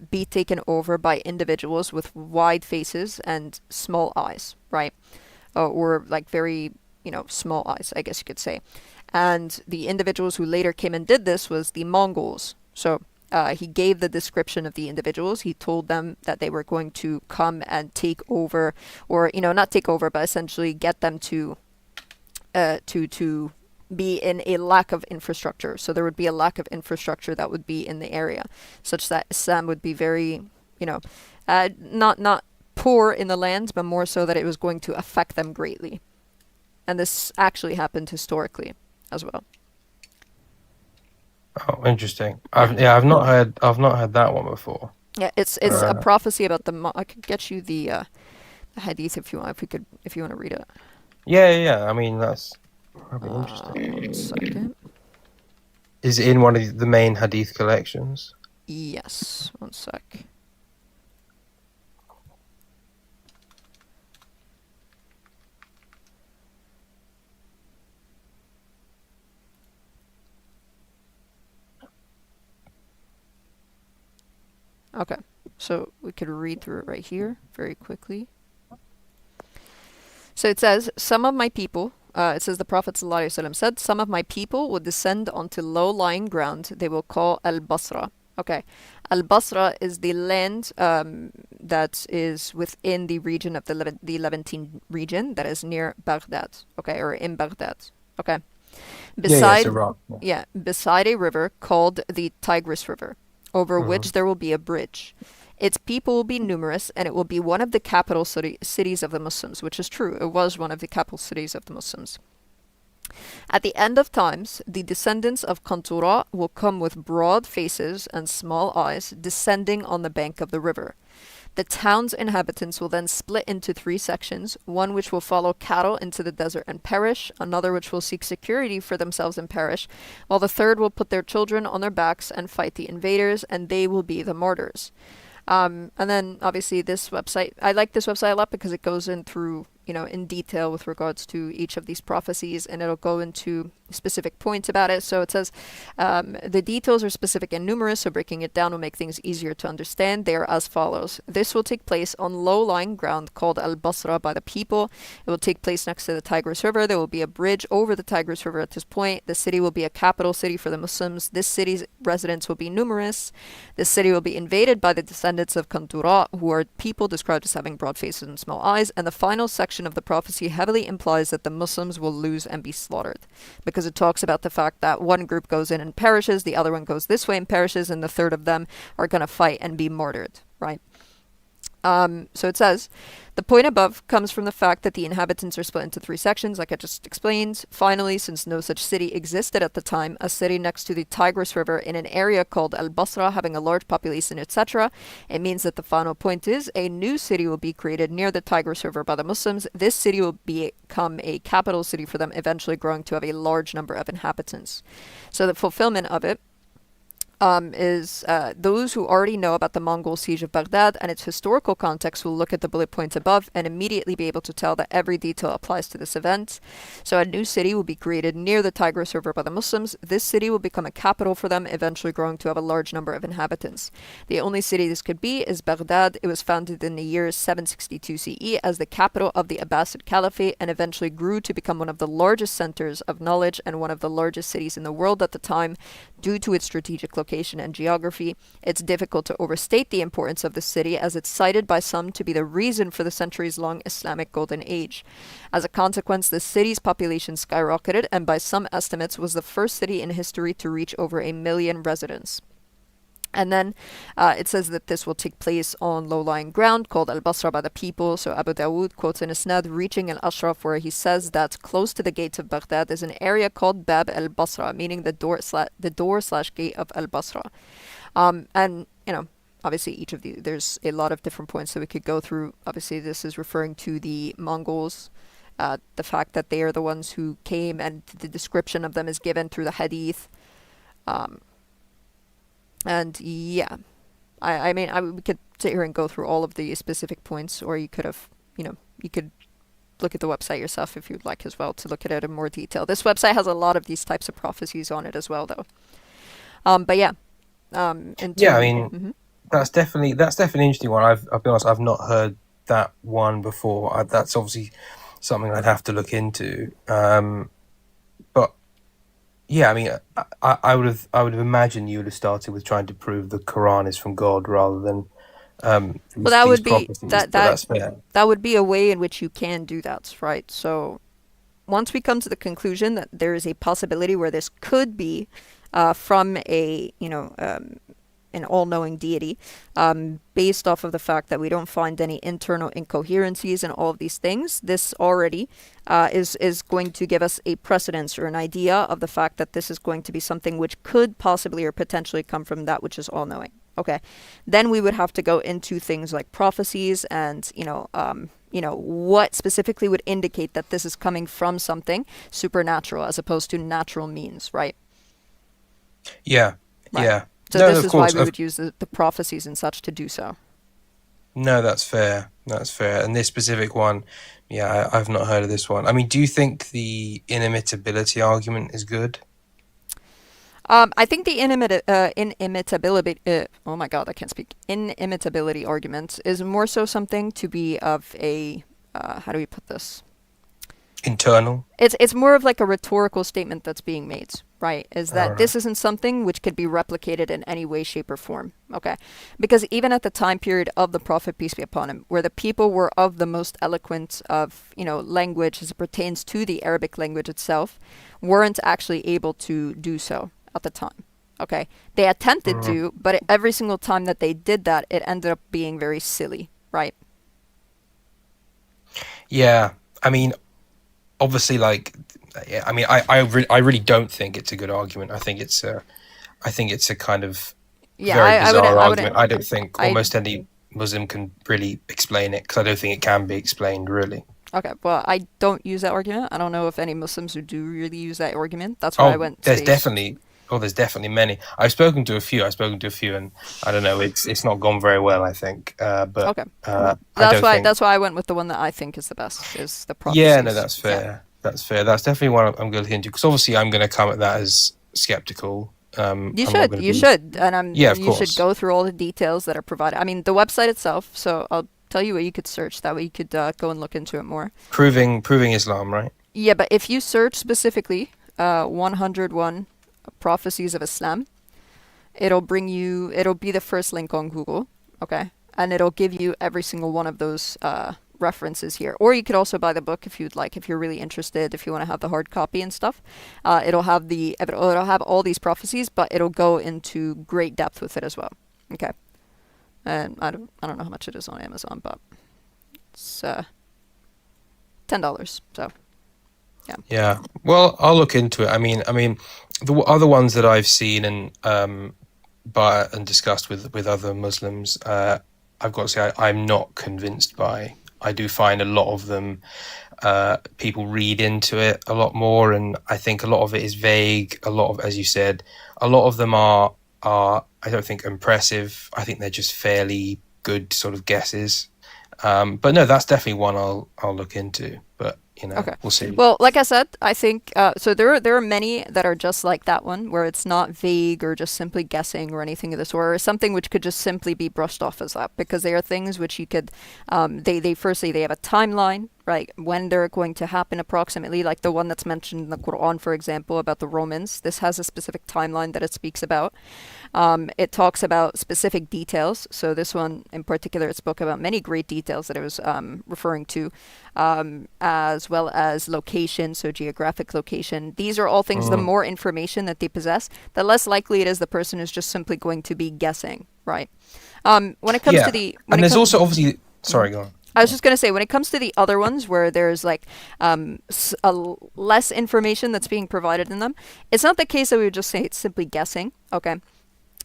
be taken over by individuals with wide faces and small eyes, right? Or very, small eyes, I guess you could say. And the individuals who later came and did this was the Mongols. So he gave the description of the individuals. He told them that they were going to come and take over, or, not take over, but essentially get them to be in a lack of infrastructure. So there would be a lack of infrastructure that would be in the area, such that Islam would be very, not poor in the land, but more so that it was going to affect them greatly. And this actually happened historically as well. Oh, interesting. I've not heard that one before. Yeah, it's a prophecy about the. I could get you the hadith if you want. If you want to read it. Yeah. I mean, that'd be interesting. 1 second. Is it in one of the main hadith collections? Yes. 1 sec. Okay, so we could read through it right here very quickly. So it says, some of my people, it says the Prophet ﷺ said, some of my people will descend onto low-lying ground they will call Al-Basra. Okay, Al-Basra is the land that is within the region of the Levantine region that is near Baghdad, okay, or in Baghdad, okay. Beside, Iraq. yeah, beside a river called the Tigris River, over which there will be a bridge. Its people will be numerous, and it will be one of the capital cities of the Muslims, which is true. It was one of the capital cities of the Muslims. At the end of times, the descendants of Qantura will come with broad faces and small eyes, descending on the bank of the river. The town's inhabitants will then split into 3 sections, one which will follow cattle into the desert and perish, another which will seek security for themselves and perish, while the third will put their children on their backs and fight the invaders, and they will be the martyrs. And then, obviously, this website, I like this website a lot because it goes in through, in detail with regards to each of these prophecies, and it'll go into specific points about it. So it says, the details are specific and numerous, so breaking it down will make things easier to understand. They are as follows. This will take place on low-lying ground called Al-Basra by the people. It will take place next to the Tigris River. There will be a bridge over the Tigris River at this point. The city will be a capital city for the Muslims. This city's residents will be numerous. This city will be invaded by the descendants of Qantura, who are people described as having broad faces and small eyes. And the final section of the prophecy heavily implies that the Muslims will lose and be slaughtered, because it talks about the fact that one group goes in and perishes, the other one goes this way and perishes, and the third of them are going to fight and be martyred, right? So it says, the point above comes from the fact that the inhabitants are split into 3 sections, like I just explained. Finally, since no such city existed at the time, a city next to the Tigris River in an area called Al-Basra, having a large population, etc., it means that the final point is a new city will be created near the Tigris River by the Muslims. This city will become a capital city for them, eventually growing to have a large number of inhabitants. So the fulfillment of it is those who already know about the Mongol siege of Baghdad and its historical context will look at the bullet points above and immediately be able to tell that every detail applies to this event. So a new city will be created near the Tigris River by the Muslims. This city will become a capital for them, eventually growing to have a large number of inhabitants. The only city this could be is Baghdad. It was founded in the year 762 CE as the capital of the Abbasid Caliphate and eventually grew to become one of the largest centers of knowledge and one of the largest cities in the world at the time due to its strategic location and geography. It's difficult to overstate the importance of the city, as it's cited by some to be the reason for the centuries-long Islamic Golden Age. As a consequence, the city's population skyrocketed and by some estimates was the first city in history to reach over 1 million residents. And then it says that this will take place on low-lying ground called Al-Basra by the people. So Abu Dawood quotes an isnad reaching Al-Ashraf where he says that close to the gates of Baghdad is an area called Bab al-Basra, meaning the door/gate of Al-Basra. And, obviously each of these, there's a lot of different points that we could go through. Obviously this is referring to the Mongols, the fact that they are the ones who came and the description of them is given through the hadith. And yeah, I mean, we could sit here and go through all of the specific points, or you could have, you could look at the website yourself if you'd like as well to look at it in more detail. This website has a lot of these types of prophecies on it as well, though. But yeah. I mean, that's definitely an interesting one. I'll be honest, I've not heard that one before. That's obviously something I'd have to look into. But yeah, I mean, I would have imagined you would have started with trying to prove the Quran is from God rather than well, that would be that's fair. That would be a way in which you can do that, right? So once we come to the conclusion that there is a possibility where this could be from a an all-knowing deity, based off of the fact that we don't find any internal incoherencies and all of these things. This already is going to give us a precedence or an idea of the fact that this is going to be something which could possibly or potentially come from that which is all-knowing. Okay, then we would have to go into things like prophecies and, what specifically would indicate that this is coming from something supernatural as opposed to natural means, right? Yeah, Right. yeah. So No, this of is why course. we would use the prophecies and such to do so. No, that's fair. That's fair. And this specific one, yeah, I've not heard of this one. I mean, do you think the inimitability argument is good? I think the inimitability, oh my God, I can't speak. Inimitability argument is more so something to be of a, how do we put this? Internal? It's more of like a rhetorical statement that's being made, right? Is that Alright. this isn't something which could be replicated in any way, shape, or form, okay? Because even at the time period of the Prophet, peace be upon him, where the people were of the most eloquent of, language as it pertains to the Arabic language itself, weren't actually able to do so at the time, okay? They attempted to, but every single time that they did that, it ended up being very silly, right? Yeah. I mean, obviously, like, yeah, I mean, I really don't think it's a good argument. I think it's a kind of Yeah, very I bizarre wouldn't, argument. I don't think I- almost any Muslim can really explain it, because I don't think it can be explained, really. Okay, well, I don't use that argument. I don't know if any Muslims who do really use that argument. That's why I went to there's these. definitely many. I've spoken to a few, and I don't know, it's not gone very well, I think. But Okay. I That's don't why think. that's why I went with the one that I think is the best, is the prophecies. Yeah, no, that's fair. Yeah. That's fair. That's definitely one I'm going to look into, because obviously I'm going to come at that as skeptical. You I'm not should, gonna you be- should, and Yeah, of you should course. go through all the details that are provided. I mean, the website itself. So I'll tell you what you could search. That way you could go and look into it more. Proving Islam, right? Yeah, but if you search specifically 101 prophecies of Islam, it'll be the first link on Google, okay? And it'll give you every single one of those references here. Or you could also buy the book if you'd like, if you're really interested, if you want to have the hard copy and stuff. It'll have all these prophecies, but it'll go into great depth with it as well. Okay. And I don't know how much it is on Amazon, but it's $10. So Yeah. Well, I'll look into it. I mean, the other ones that I've seen and discussed with other Muslims, I've got to say I'm not convinced by. I do find a lot of them, people read into it a lot more, and I think a lot of it is vague. A lot of, as you said, a lot of them are I don't think impressive. I think they're just fairly good sort of guesses. But no, that's definitely one I'll look into. But okay. We'll see. Well, like I said, I think so. There are many that are just like that one, where it's not vague or just simply guessing or anything of the sort, or something which could just simply be brushed off as that, because they are things which you could. They firstly they have a timeline, right? When they're going to happen approximately, like the one that's mentioned in the Quran, for example, about the Romans. This has a specific timeline that it speaks about. It talks about specific details. So this one in particular, it spoke about many great details that it was referring to, as well as location, so geographic location. These are all things, the more information that they possess, the less likely it is the person is just simply going to be guessing, right? When it comes to the... And there's also obviously... Sorry, go on. I was just going to say, when it comes to the other ones where there's like less information that's being provided in them, it's not the case that we would just say it's simply guessing, okay?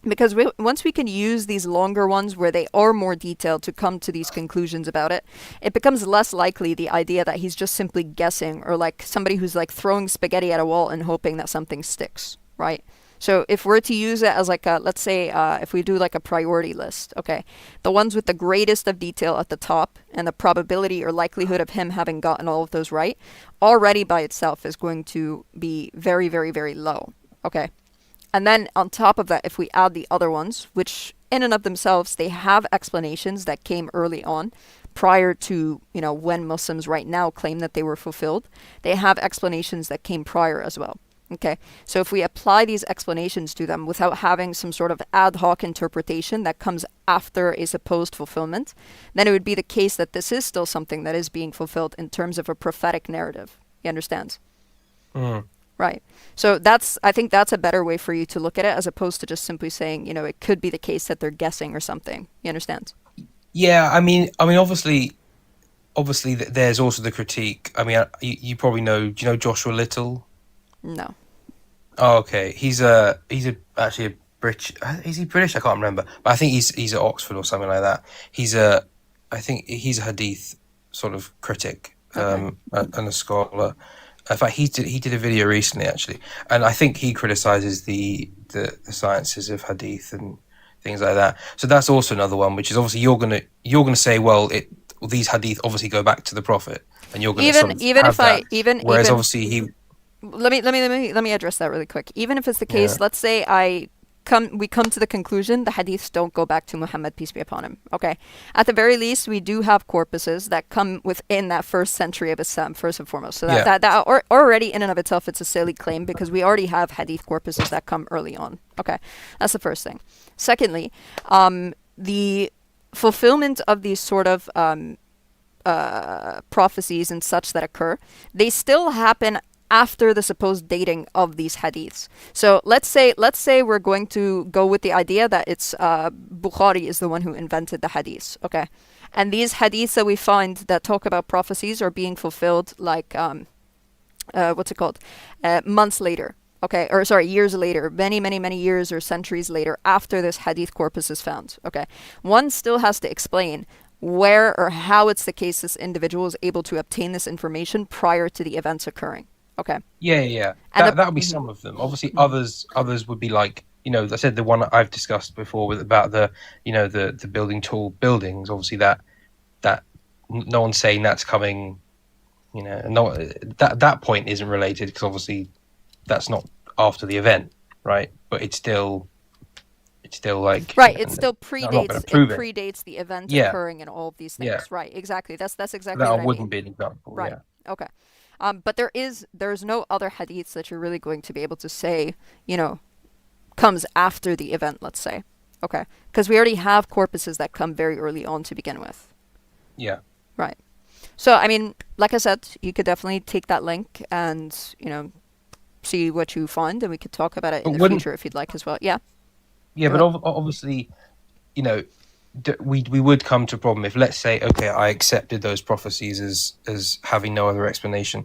Because once we can use these longer ones where they are more detailed to come to these conclusions about it, it becomes less likely the idea that he's just simply guessing, or like somebody who's like throwing spaghetti at a wall and hoping that something sticks, right? So if we're to use it as like a, let's say, if we do like a priority list, okay, the ones with the greatest of detail at the top and the probability or likelihood of him having gotten all of those right, already by itself is going to be very, very, very low, okay? And then on top of that, if we add the other ones, which in and of themselves, they have explanations that came early on, prior to, when Muslims right now claim that they were fulfilled, they have explanations that came prior as well. Okay, so if we apply these explanations to them without having some sort of ad hoc interpretation that comes after a supposed fulfillment, then it would be the case that this is still something that is being fulfilled in terms of a prophetic narrative. You understand? Right. So I think that's a better way for you to look at it as opposed to just simply saying, it could be the case that they're guessing or something. You understand? Yeah, obviously, there's also the critique. I mean, you probably know. Do you know Joshua Little? No. Oh, okay. He's actually a British. Is he British? I can't remember. But I think he's at Oxford or something like that. I think he's a hadith sort of critic, Okay. and a scholar. In fact, he did a video recently actually, and I think he criticizes the sciences of hadith and things like that. So that's also another one, which is obviously you're gonna say, well, these hadith obviously go back to the Prophet, and you're gonna sort of Even have if that. I even Whereas even obviously he, let me address that really quick. Even if it's the yeah, case, let's say we come to the conclusion the hadiths don't go back to Muhammad, peace be upon him. Okay. At the very least, we do have corpuses that come within that first century of Islam, first and foremost. So yeah, already in and of itself, it's a silly claim because we already have hadith corpuses that come early on. Okay. That's the first thing. Secondly, the fulfillment of these sort of prophecies and such that occur, they still happen after the supposed dating of these hadiths. So let's say we're going to go with the idea that it's Bukhari is the one who invented the hadiths, okay? And these hadiths that we find that talk about prophecies are being fulfilled like what's it called? Months later. Okay, or sorry, years later, many years or centuries later after this hadith corpus is found. Okay. One still has to explain where or how it's the case this individual is able to obtain this information prior to the events occurring. Okay. yeah. And That would be some of them. Obviously, others would be like, I said the one that I've discussed before about the building tall buildings. Obviously, that no one's saying that's coming. No, that point isn't related because obviously that's not after the event, right? But it's still like right, it still I'm not going predates to prove it. predates the event Yeah, occurring and all of these things. yeah. Right, exactly. That's So exactly what that I wouldn't mean. be an example. Right. Yeah. Okay. But there's no other hadiths that you're really going to be able to say, comes after the event, let's say. Okay. Because we already have corpuses that come very early on to begin with. Yeah. Right. So, I mean, like I said, you could definitely take that link and, see what you find, and we could talk about it in But the future if you'd like as well. Yeah. Yeah, Go but ahead. obviously, we would come to a problem if, let's say, okay, I accepted those prophecies as having no other explanation.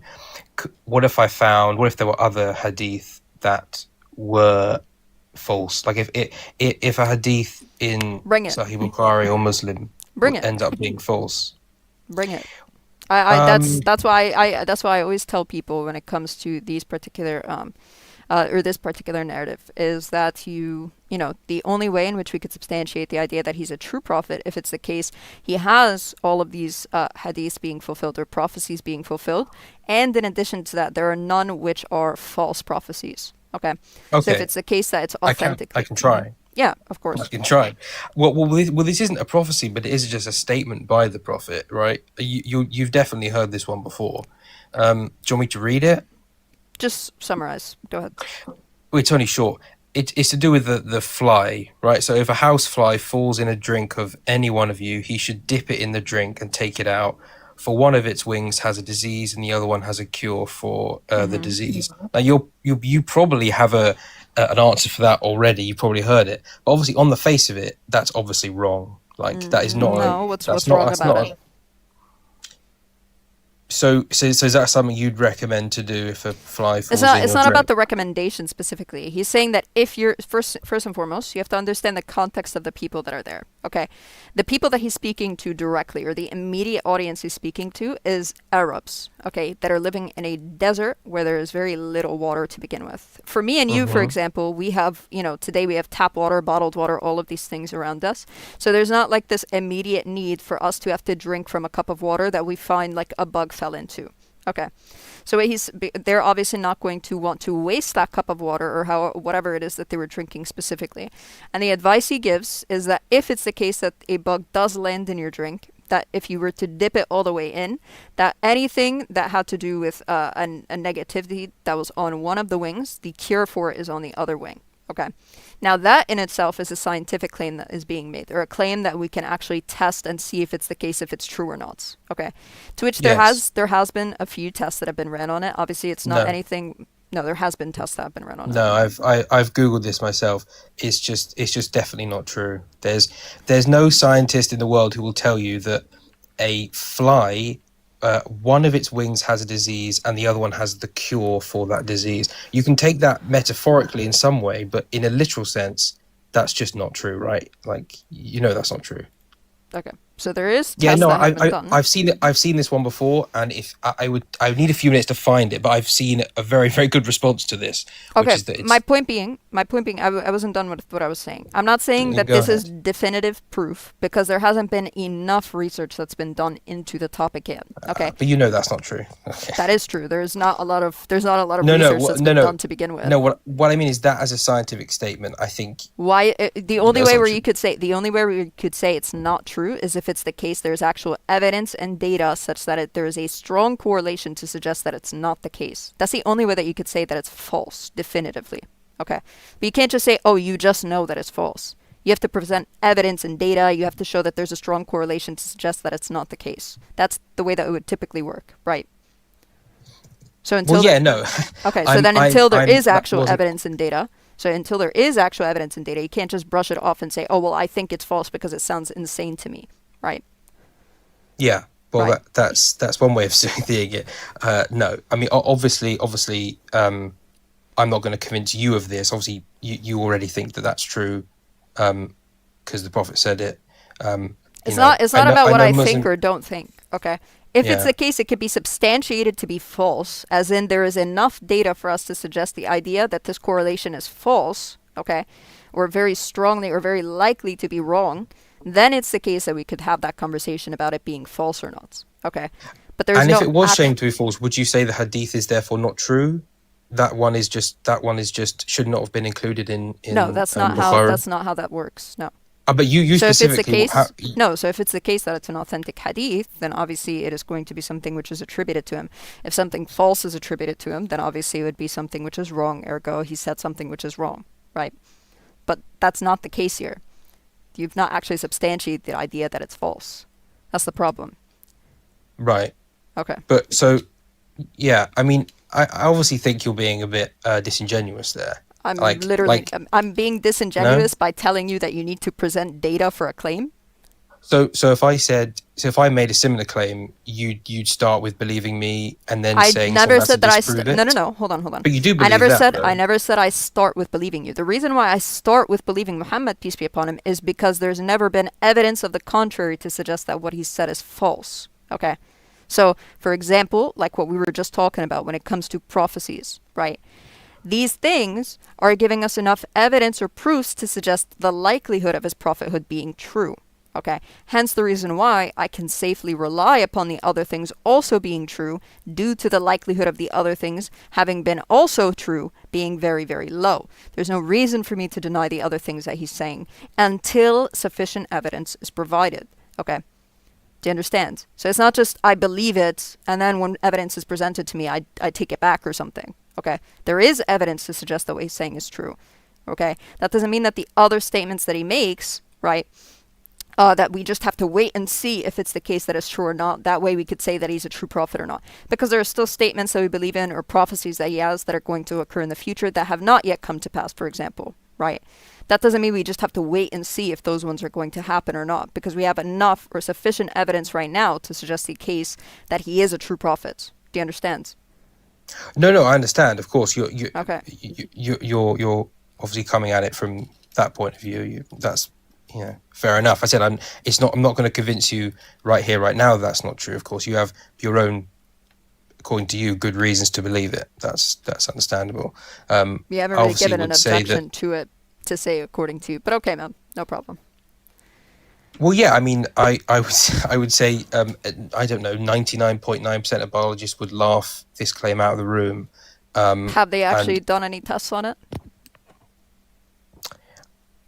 What if there were other hadith that were false? Like if a hadith in Bring it. Sahih Bukhari or Muslim Bring it. ends up being false. Bring it. Um, That's why I always tell people when it comes to these particular or this particular narrative is that the only way in which we could substantiate the idea that he's a true prophet, if it's the case he has all of these hadiths being fulfilled or prophecies being fulfilled, and in addition to that, there are none which are false prophecies. Okay. So if okay, it's the case that it's I authentic, can try. yeah, of I course. can try. This isn't a prophecy, but it is just a statement by the prophet, right? You've definitely heard this one before. Do you want me to read it? Just summarize. Go ahead. Well, it's only short. It's to do with the fly, right? So if a house fly falls in a drink of any one of you, he should dip it in the drink and take it out. For one of its wings has a disease, and the other one has a cure for the disease. Now you probably have an answer for that already. You probably heard it, but obviously on the face of it, that's obviously wrong. Like that is not. No, what's wrong about it? So is that something you'd recommend to do if a fly falls It's in not. your It's not drink? about the recommendation specifically. He's saying that if you're first and foremost, you have to understand the context of the people that are there. Okay, the people that he's speaking to directly, or the immediate audience he's speaking to, is Arabs. Okay, that are living in a desert where there is very little water to begin with. For me and you, for example, we have today we have tap water, bottled water, all of these things around us. So there's not like this immediate need for us to have to drink from a cup of water that we find like a bug fell into. Okay, so they're obviously not going to want to waste that cup of water or whatever it is that they were drinking specifically. And the advice he gives is that if it's the case that a bug does land in your drink, that if you were to dip it all the way in, that anything that had to do with a negativity that was on one of the wings, the cure for it is on the other wing. Okay. Now that in itself is a scientific claim that is being made, or a claim that we can actually test and see if it's the case, if it's true or not. Okay. To which there Yes. has been a few tests that have been ran on it. Obviously, it's not No. anything No, there has been tests that have been run on it. No, I've googled this myself. It's just definitely not true. There's no scientist in the world who will tell you that a fly, one of its wings has a disease and the other one has the cure for that disease. You can take that metaphorically in some way, but in a literal sense, that's just not true, right? Like, that's not true. Okay. So there is tests Yeah, no, that have been done. I've seen it. I've seen this one before, and if I would need a few minutes to find it, but I've seen a very, very good response to this. Okay, which is that my point being, I wasn't done with what I was saying. I'm not saying that Go this is ahead. definitive proof because there hasn't been enough research that's been done into the topic yet. Okay, But that's not true. Okay. that is true. There's not a lot of No, research that's been done to begin with. No, what I mean is that as a scientific statement, I think Why? The only That's way not where true. you could say it's not true is if it's the case there's actual evidence and data such that there is a strong correlation to suggest that it's not the case. That's the only way that you could say that it's false definitively. Okay, but you can't just say, oh, you just know that it's false. You have to present evidence and data. You have to show that there's a strong correlation to suggest that it's not the case. That's the way that it would typically work, right? So until no. Okay, so I'm- then I- until there I'm- is that actual wasn't- evidence and data, you can't just brush it off and say, oh, well, I think it's false because it sounds insane to me, right? Yeah, well, Right. that's one way of seeing it. No, I mean, obviously, I'm not going to convince you of this. Obviously, you already think that that's true, because the Prophet said it. It's not about what I think Muslim- or don't think, okay? If it's Yeah. the case, it could be substantiated to be false, as in there is enough data for us to suggest the idea that this correlation is false, okay? Or very strongly or very likely to be wrong, then it's the case that we could have that conversation about it being false or not, okay? But there's And no if it was act- shown to be false, would you say the hadith is therefore not true? That one is just should not have been included in No, that's not how that works. No. But you So if it's the specifically case, so if it's the case that it's an authentic hadith, then obviously it is going to be something which is attributed to him. If something false is attributed to him, then obviously it would be something which is wrong. Ergo, he said something which is wrong, right? But that's not the case here. You've not actually substantiated the idea that it's false. That's the problem. right. Okay. But so, yeah, I mean, I obviously think you're being a bit disingenuous there. I'm being disingenuous by telling you that you need to present data for a claim. So if I made a similar claim, you'd start with believing me and then I saying never someone said that has to disprove it? No, hold on. But you do believe I never that, said though. I never said I start with believing you. The reason why I start with believing Muhammad, peace be upon him, is because there's never been evidence of the contrary to suggest that what he said is false. Okay? So, for example, like what we were just talking about when it comes to prophecies, right? These things are giving us enough evidence or proofs to suggest the likelihood of his prophethood being true. Okay, hence the reason why I can safely rely upon the other things also being true due to the likelihood of the other things having been also true being very, very low. There's no reason for me to deny the other things that he's saying until sufficient evidence is provided. Okay, do you understand? So it's not just I believe it and then when evidence is presented to me, I take it back or something. Okay, there is evidence to suggest that what he's saying is true. Okay, that doesn't mean that the other statements that he makes, right, that we just have to wait and see if it's the case that it's true or not. That way we could say that he's a true prophet or not. Because there are still statements that we believe in or prophecies that he has that are going to occur in the future that have not yet come to pass, for example, right? That doesn't mean we just have to wait and see if those ones are going to happen or not, because we have enough or sufficient evidence right now to suggest the case that he is a true prophet. Do you understand? No, I understand. Of course, you're Okay. you're obviously coming at it from that point of view. That's fair enough. I said I'm not going to convince you right here, right now. That's not true. Of course, you have your own, according to you, good reasons to believe it. That's understandable. We haven't really obviously given an would say objection to it to say according to you, but okay, man, no problem. Well, yeah, I mean, I would say I don't know, 99.9% of biologists would laugh this claim out of the room. Have they actually done any tests on it?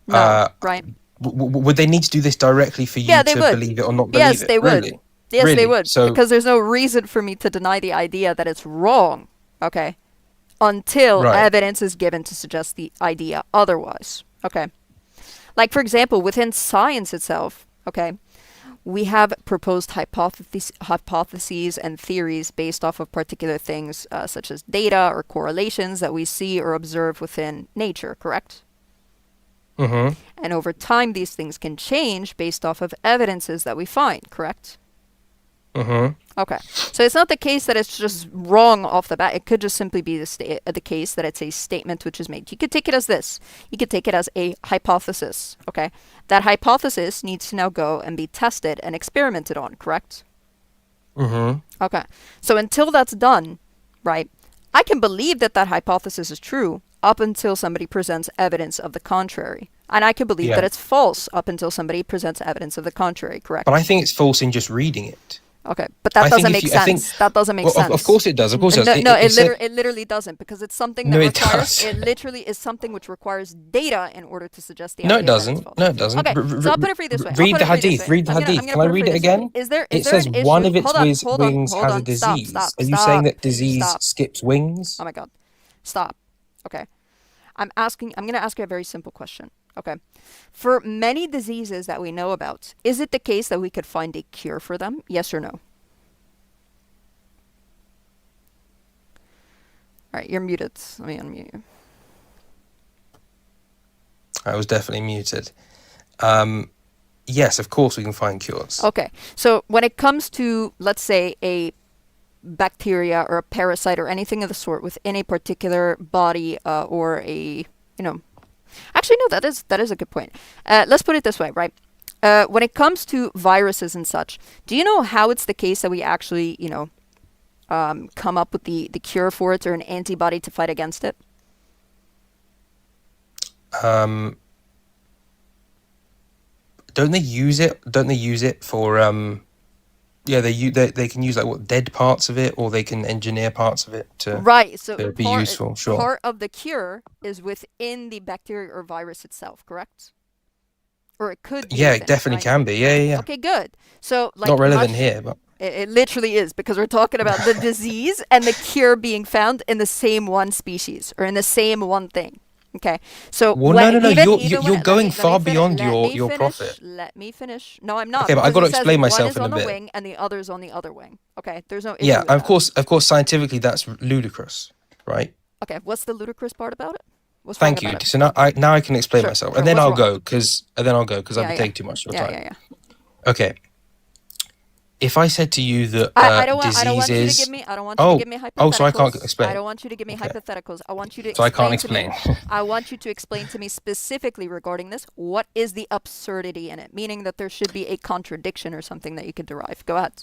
No, right? Would they need to do this directly for you Yeah, they to would. believe it or not believe Yes, it? they would. Really? Yes, Really? they would. So, Because there's no reason for me to deny the idea that it's wrong, okay? Until Right. evidence is given to suggest the idea otherwise, okay? Like, for example, within science itself, okay? we have proposed hypotheses and theories based off of particular things, such as data or correlations that we see or observe within nature, correct? Mm-hmm. And over time, these things can change based off of evidences that we find, correct? Mm-hmm. Okay. So it's not the case that it's just wrong off the bat. It could just simply be the case that it's a statement which is made. You could take it as this. You could take it as a hypothesis, okay? That hypothesis needs to now go and be tested and experimented on, correct? Mm-hmm. Okay. So until that's done, right, I can believe that that hypothesis is true up until somebody presents evidence of the contrary. And I can believe Yeah. that it's false up until somebody presents evidence of the contrary, correct? But I think it's false in just reading it. Okay, but that I think doesn't if make you- I think- sense. That doesn't make Well, sense. of course it does. Of course it does. No, said- it literally doesn't, because it's something that No, it requires. does. It literally is something which requires data in order to suggest the No, idea it that it's doesn't. false. No, it doesn't. Okay, so I'll put it for you this way. I'll Read put the it for you this hadith. way. Read the I'm gonna- hadith. I'm gonna Can I put it read for you it this way. again? Is there It an says one issue- of its hold on, hold on, wings hold has a on. disease. Stop, Are you saying that stop, disease stop. skips wings? Oh my god. Stop. Okay. I'm going to ask you a very simple question. Okay. For many diseases that we know about, is it the case that we could find a cure for them? Yes or no? All right, you're muted. Let me unmute you. I was definitely muted. Yes, of course we can find cures. Okay. So when it comes to, let's say, a bacteria or a parasite or anything of the sort within a particular body, or a, actually, no, that is a good point. Let's put it this way, right? When it comes to viruses and such, do you know how it's the case that we actually, come up with the cure for it or an antibody to fight against it? Don't they use it? Don't they use it for? Yeah, they can use dead parts of it, or they can engineer parts of it to Right. So to be useful. Sure. part of the cure is within the bacteria or virus itself, correct? Or it could be. Yeah, within it definitely right? can be. Yeah. Okay, good. So like Not relevant much- here, but It literally is, because we're talking about the disease and the cure being found in the same one species or in the same one thing. Okay, so well, when, no. even You're when, going let me far finish- beyond let me your finish, prophet. Let me finish. No, I'm not. Okay, but I because gotta it says explain myself one is in a on the bit. wing and the other's on the other wing. Okay, there's no issue Yeah, with of that. course, scientifically that's ludicrous, right? Okay, what's the ludicrous part about it? What's wrong Thank you. about it? So now I can explain Sure, myself, sure, and then what's I'll wrong? go because I've been Yeah. taking too much of your time. Yeah. Okay. If I said to you that I don't want you to diseases, give me. I don't want you to give me hypotheticals. oh, so I can't explain. I don't want you to give me hypotheticals. I want you to. So I can't explain to explain. me- I want you to explain to me specifically regarding this. What is the absurdity in it? Meaning that there should be a contradiction or something that you could derive. Go ahead.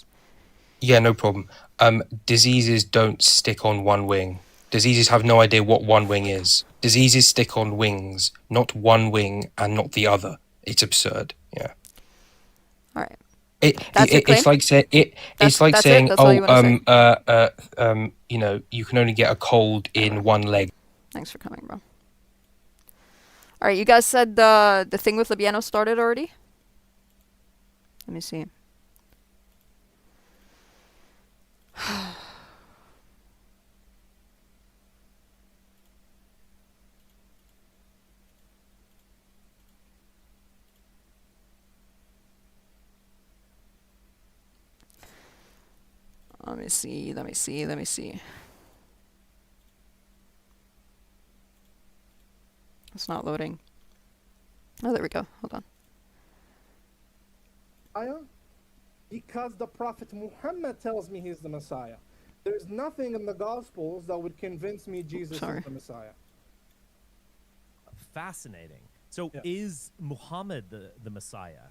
Yeah, no problem. Diseases don't stick on one wing. Diseases have no idea what one wing is. Diseases stick on wings, not one wing and not the other. It's absurd. Yeah. All right. It's That's your like claim? it's like That's it? saying, That's all you wanna you can only get a cold in one leg. Thanks for coming, bro. All right, you guys said the thing with Libiano started already? Let me see. Let me see. It's not loading. Oh, there we go. Hold on. Messiah? Because the Prophet Muhammad tells me he's the Messiah. There's nothing in the Gospels that would convince me Jesus is the Messiah. Fascinating. So is Muhammad the Messiah?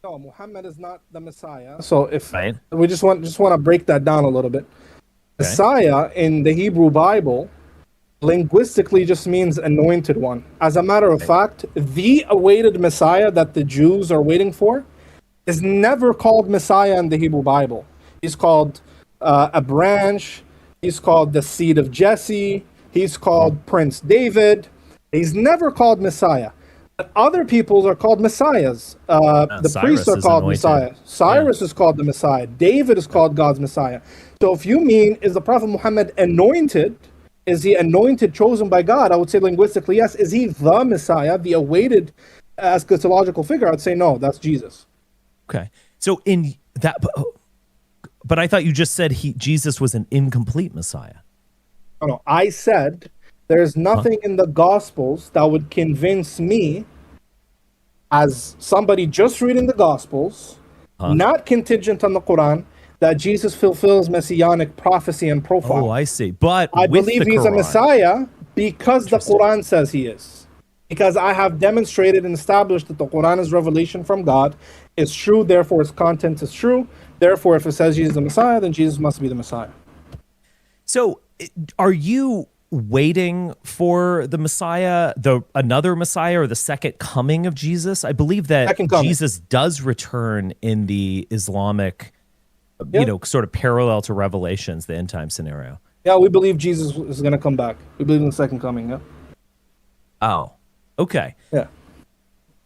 No, Muhammad is not the Messiah. So if Right. we just want to break that down a little bit. Okay. Messiah in the Hebrew Bible linguistically just means anointed one. As a matter of fact, the awaited Messiah that the Jews are waiting for is never called Messiah in the Hebrew Bible. He's called a branch. He's called the seed of Jesse. He's called Prince David. He's never called Messiah. But other peoples are called messiahs. The priests Cyrus are is called anointed. Messiah. Cyrus is called the Messiah. David is called God's Messiah. So if you mean, is the Prophet Muhammad anointed? Is he anointed, chosen by God? I would say linguistically, yes. Is he the Messiah, the awaited eschatological figure, I'd say no, that's Jesus. Okay. So in that, but I thought you just said Jesus was an incomplete Messiah. No, I said there's nothing in the Gospels that would convince me, as somebody just reading the Gospels, not contingent on the Quran, that Jesus fulfills messianic prophecy and profile. Oh, I see. But I with believe the he's a Quran- Messiah because the Quran says he is. Because I have demonstrated and established that the Quran is revelation from God. It's true, therefore its content is true. Therefore, if it says Jesus is the Messiah, then Jesus must be the Messiah. So are you waiting for the Messiah, another Messiah, or the second coming of Jesus? I believe that Jesus does return in the Islamic, sort of parallel to Revelations, the end time scenario. Yeah, we believe Jesus is going to come back. We believe in the second coming, yeah. Oh, okay. Yeah.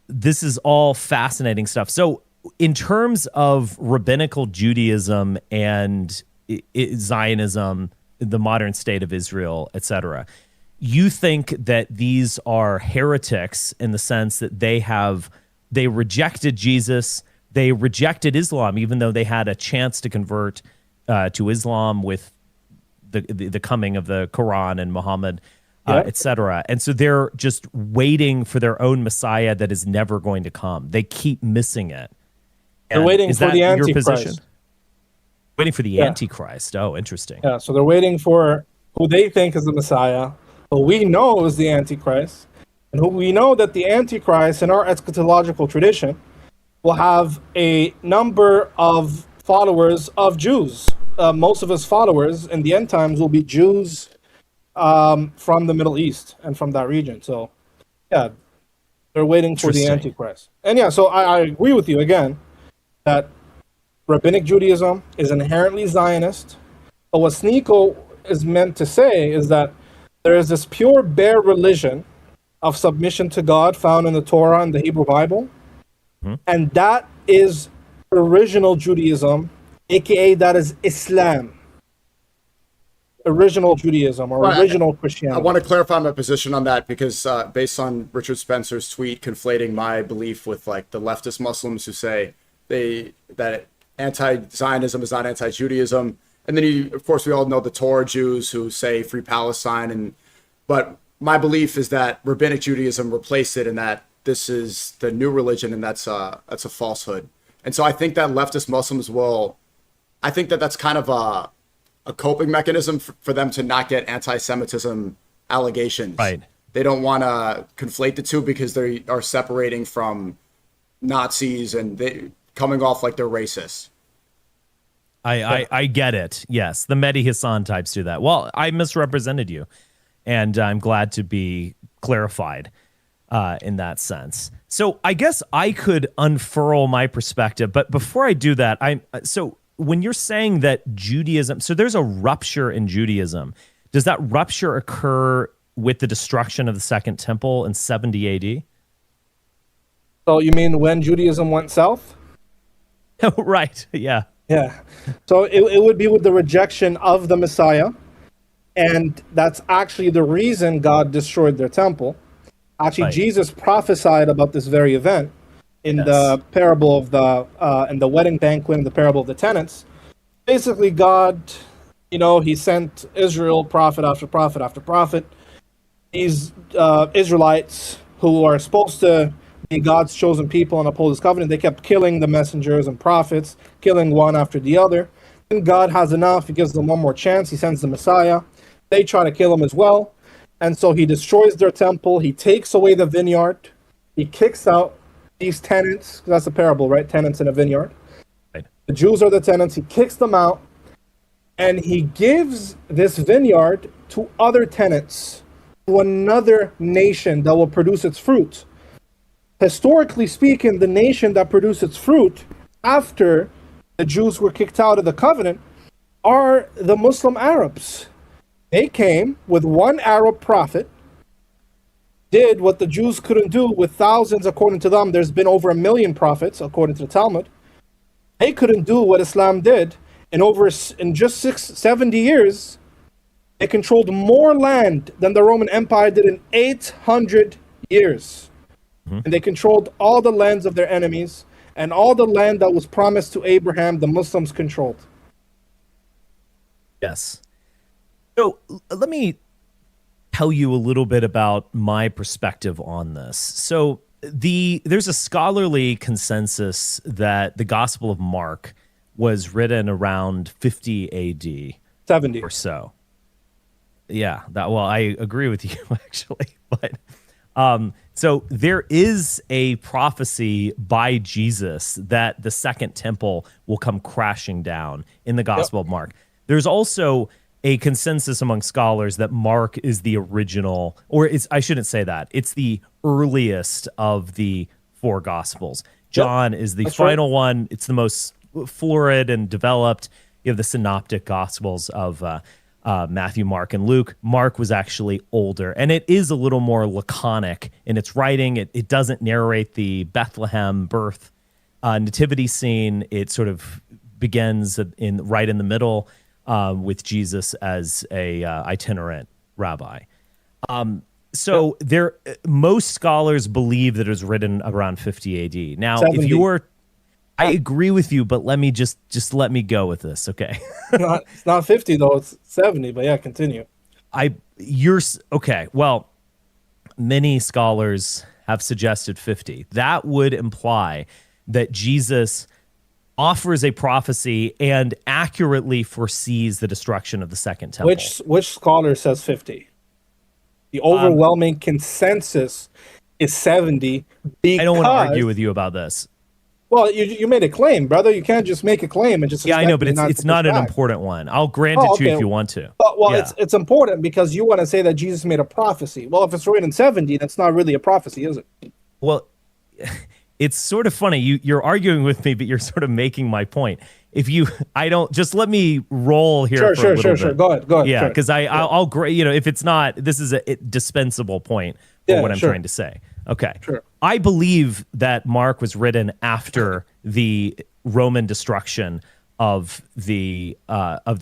This is all fascinating stuff. So in terms of rabbinical Judaism and Zionism, the modern state of Israel, etc., you think that these are heretics in the sense that they rejected Jesus, they rejected Islam, even though they had a chance to convert to Islam with the coming of the Quran and Muhammad, etc. And so they're just waiting for their own Messiah that is never going to come. They keep missing it. They're waiting for the Antichrist. Waiting for the Antichrist. Oh, interesting. Yeah, so they're waiting for who they think is the Messiah, who we know is the Antichrist, and who we know that the Antichrist in our eschatological tradition will have a number of followers of Jews. Most of his followers in the end times will be Jews from the Middle East and from that region. So, yeah, they're waiting for the Antichrist. And yeah, so I agree with you again that Rabbinic Judaism is inherently Zionist. But what Sneeko is meant to say is that there is this pure, bare religion of submission to God found in the Torah and the Hebrew Bible. And that is original Judaism, aka that is Islam. Original Judaism or original Christianity. I want to clarify my position on that because based on Richard Spencer's tweet conflating my belief with like the leftist Muslims who say that anti-Zionism is not anti-Judaism. And then of course we all know the Torah Jews who say free Palestine, but my belief is that Rabbinic Judaism replaced it and that this is the new religion and that's a falsehood. And so I think that leftist Muslims I think that that's kind of a coping mechanism for them to not get anti-Semitism allegations. Right. They don't want to conflate the two because they are separating from Nazis and they coming off like they're racist. I get it. Yes. The Mehdi Hassan types do that. Well, I misrepresented you and I'm glad to be clarified in that sense. So I guess I could unfurl my perspective, but before I do that, when you're saying that Judaism, so there's a rupture in Judaism, does that rupture occur with the destruction of the Second Temple in 70 AD? So you mean when Judaism went south? Right, yeah. Yeah. So it would be with the rejection of the Messiah. And that's actually the reason God destroyed their temple. Actually, right. Jesus prophesied about this very event in the parable of in the wedding banquet, in the parable of the tenants. Basically, God, he sent Israel prophet after prophet after prophet. These Israelites who are supposed to be God's chosen people and uphold his covenant, they kept killing the messengers and prophets, killing one after the other. Then God has enough. He gives them one more chance. He sends the Messiah. They try to kill him as well. And so he destroys their temple. He takes away the vineyard. He kicks out these tenants. That's a parable, right? Tenants in a vineyard. Right. The Jews are the tenants. He kicks them out. And he gives this vineyard to other tenants, to another nation that will produce its fruit. Historically speaking, the nation that produced its fruit after the Jews were kicked out of the covenant are the Muslim Arabs. They came with one Arab prophet, did what the Jews couldn't do with thousands, according to them. There's been over 1 million prophets, according to the Talmud. They couldn't do what Islam did. In just 70 years, they controlled more land than the Roman Empire did in 800 years. and they controlled all the lands of their enemies, and all the land that was promised to Abraham, the Muslims controlled. Yes. So let me tell you a little bit about my perspective on this. So there's a scholarly consensus that the Gospel of Mark was written around 50 AD. 70 or so. Yeah, I agree with you actually, but so there is a prophecy by Jesus that the second temple will come crashing down in the Gospel of Mark. There's also a consensus among scholars that Mark is the original, or I shouldn't say that. It's the earliest of the four Gospels. John is the final one. It's the most florid and developed. You have the synoptic Gospels of Matthew, Mark, and Luke. Mark was actually older, and it is a little more laconic in its writing. It doesn't narrate the Bethlehem birth nativity scene. It sort of begins right in the middle with Jesus as a itinerant rabbi. So most scholars believe that it was written around 50 AD. Now, 70. I agree with you, but let me just let me go with this, okay? It's not 50 though; it's 70. But yeah, continue. Okay. Well, many scholars have suggested 50. That would imply that Jesus offers a prophecy and accurately foresees the destruction of the second temple. Which scholar says 50? The overwhelming consensus is 70. I don't want to argue with you about this. Well, you made a claim, brother. You can't just make a claim and just I know, but it's not an important one. I'll grant it to you if you want to. It's important because you want to say that Jesus made a prophecy. Well, if it's written in 70, that's not really a prophecy, is it? Well, it's sort of funny. You're arguing with me, but you're sort of making my point. Just let me roll here. Sure. Go ahead. Yeah, because I'll if it's not, this is a dispensable point for what I'm trying to say. Okay. Sure. I believe that Mark was written after the Roman destruction of the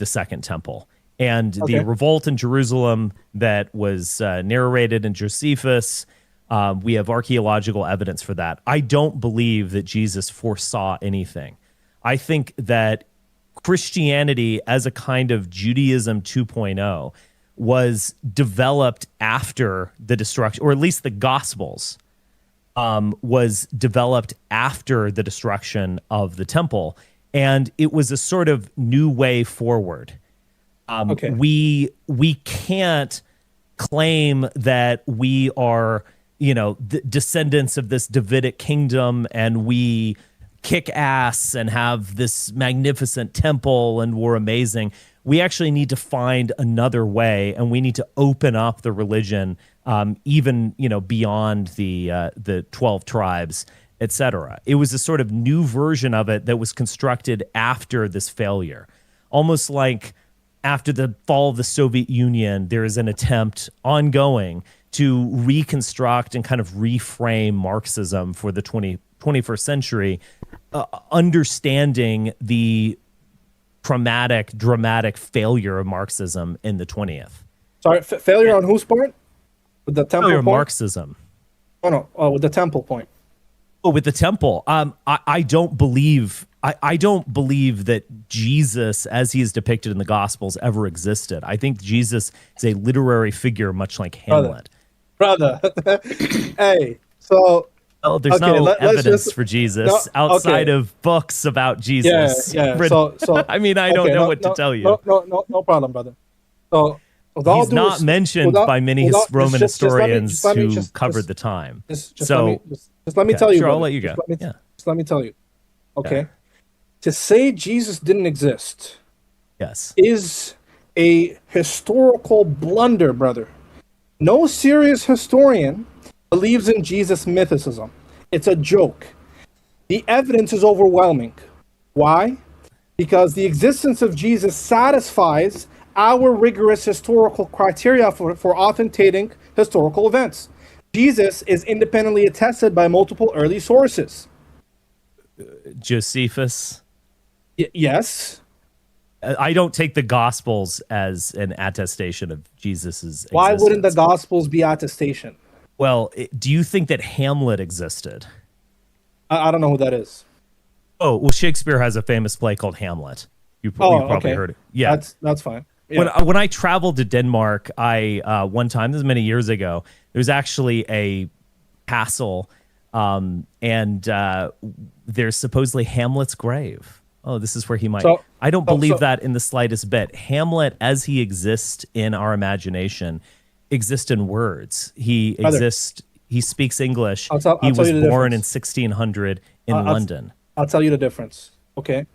Second Temple and the revolt in Jerusalem that was narrated in Josephus. We have archaeological evidence for that. I don't believe that Jesus foresaw anything. I think that Christianity as a kind of Judaism 2.0 was developed after the destruction, or at least the Gospels was developed after the destruction of the temple. And it was a sort of new way forward. We can't claim that we are, the descendants of this Davidic kingdom and we kick ass and have this magnificent temple and we're amazing. We actually need to find another way, and we need to open up the religion, even beyond the 12 tribes, etc. It was a sort of new version of it that was constructed after this failure, almost like after the fall of the Soviet Union. There is an attempt ongoing to reconstruct and kind of reframe Marxism for the 21st century, understanding the dramatic failure of Marxism in the 20th. Sorry, failure on whose part? With the temple failure point? Marxism. With the temple point. Oh, with the temple. I don't believe that Jesus, as he is depicted in the Gospels, ever existed. I think Jesus is a literary figure, much like Hamlet. Brother. Hey, so... Oh, there's no evidence for Jesus outside of books about Jesus. Yeah. So I mean, I don't know what to tell you. No problem, brother. So he's not mentioned by many Roman historians who covered the time. Just let me tell you. Sure, I'll let you go. Just let me tell you. Okay. To say Jesus didn't exist, is a historical blunder, brother. No serious historian believes in Jesus mythicism. It's a joke. The evidence is overwhelming. Why? Because the existence of Jesus satisfies our rigorous historical criteria for authenticating historical events. Jesus is independently attested by multiple early sources. Josephus? Yes. I don't take the Gospels as an attestation of Jesus's existence. Why wouldn't the Gospels be attestation? Well, do you think that Hamlet existed? I don't know who that is. Oh, well, Shakespeare has a famous play called Hamlet. You probably okay. heard it. Yeah, that's fine. Yeah. When I traveled to Denmark, I one time, this is many years ago, there was actually a castle, and there's supposedly Hamlet's grave. Oh, this is where he might. I don't believe that in the slightest bit. Hamlet, as he exists in our imagination, exists in words. He exists. He speaks English. He was born in 1600 in London. I'll tell you the difference. Okay.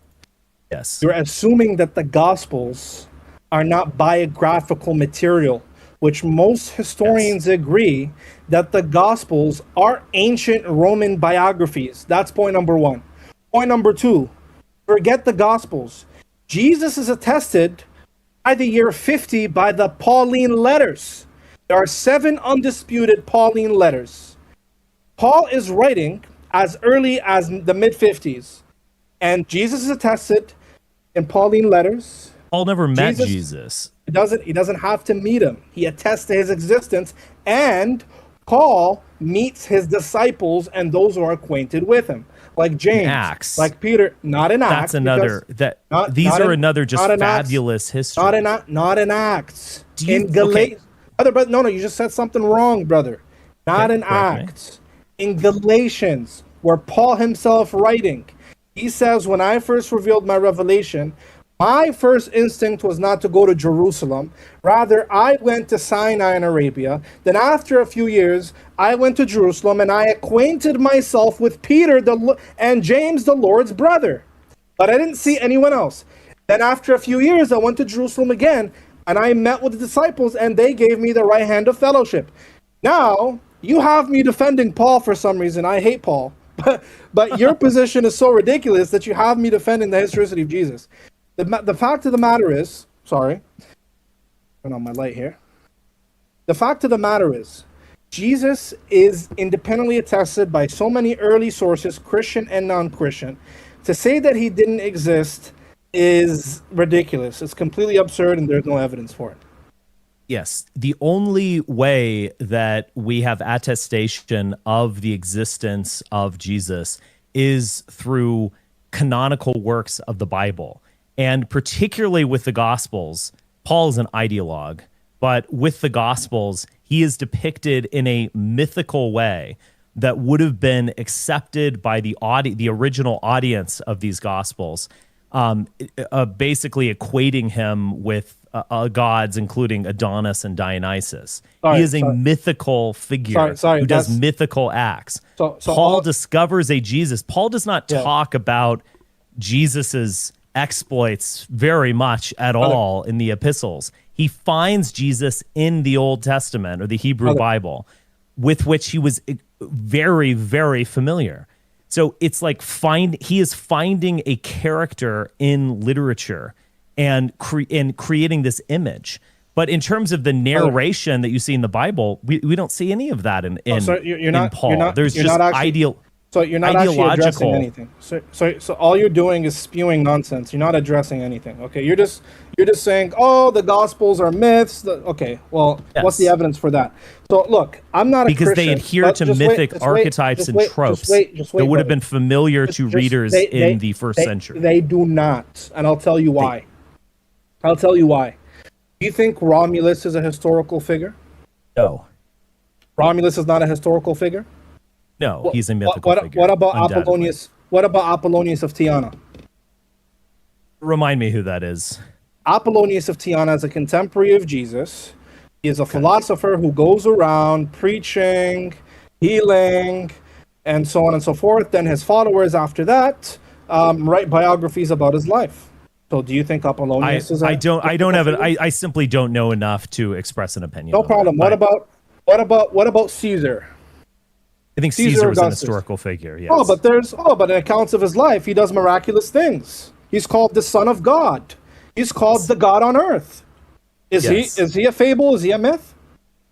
Yes. You're assuming that the Gospels are not biographical material, which most historians agree that the Gospels are ancient Roman biographies. That's point number one. Point number two, forget the Gospels. Jesus is attested by the year 50 by the Pauline letters. There are 7 undisputed Pauline letters. Paul is writing as early as the mid-50s, and Jesus is attested in Pauline letters. Paul never met Jesus. He doesn't have to meet him. He attests to his existence, and Paul meets his disciples and those who are acquainted with him, like James, Acts. like Peter. Not in Acts. That's another. These are another just fabulous history. Not in Acts. In Galatians. Brother, no, you just said something wrong, brother. Not in Acts. In Galatians, where Paul himself writing, he says, when I first revealed my revelation, my first instinct was not to go to Jerusalem. Rather, I went to Sinai in Arabia. Then after a few years, I went to Jerusalem and I acquainted myself with Peter and James, the Lord's brother. But I didn't see anyone else. Then after a few years, I went to Jerusalem again and I met with the disciples and they gave me the right hand of fellowship. Now, you have me defending Paul for some reason. I hate Paul. But your position is so ridiculous that you have me defending the historicity of Jesus. The fact of the matter is, sorry, turn on my light here. The fact of the matter is, Jesus is independently attested by so many early sources, Christian and non-Christian. To say that he didn't exist is ridiculous. It's completely absurd and there's no evidence for it. Yes. The only way that we have attestation of the existence of Jesus is through canonical works of the Bible. And particularly with the Gospels, Paul is an ideologue, but with the Gospels, he is depicted in a mythical way that would have been accepted by the original audience of these Gospels, basically equating him with gods, including Adonis and Dionysus. He is a mythical figure who does mythical acts. Paul discovers a Jesus. Paul does not talk about Jesus's exploits very much at all in the epistles. He finds Jesus in the Old Testament or the Hebrew Bible, with which he was very, very familiar. So it's like he is finding a character in literature and creating this image. But in terms of the narration that you see in the Bible, we don't see any of that in Paul. There's just ideal. So you're not actually addressing anything. So all you're doing is spewing nonsense. You're not addressing anything. Okay, you're just saying, oh, the Gospels are myths. What's the evidence for that? So look, I'm not a Christian. Because they adhere to mythic archetypes and tropes that would have been familiar to readers in the first century. They do not, and I'll tell you why. Do you think Romulus is a historical figure? No. Romulus is not a historical figure? No, he's a mythical figure. What about Apollonius? What about Apollonius of Tyana? Remind me who that is. Apollonius of Tyana is a contemporary of Jesus. He is a philosopher who goes around preaching, healing, and so on and so forth. Then his followers after that write biographies about his life. So do you think Apollonius is I simply don't know enough to express an opinion. No problem. What about Caesar? I think Caesar was an historical figure. Yes. But in accounts of his life, he does miraculous things. He's called the Son of God. He's called the God on earth. Is he a fable? Is he a myth?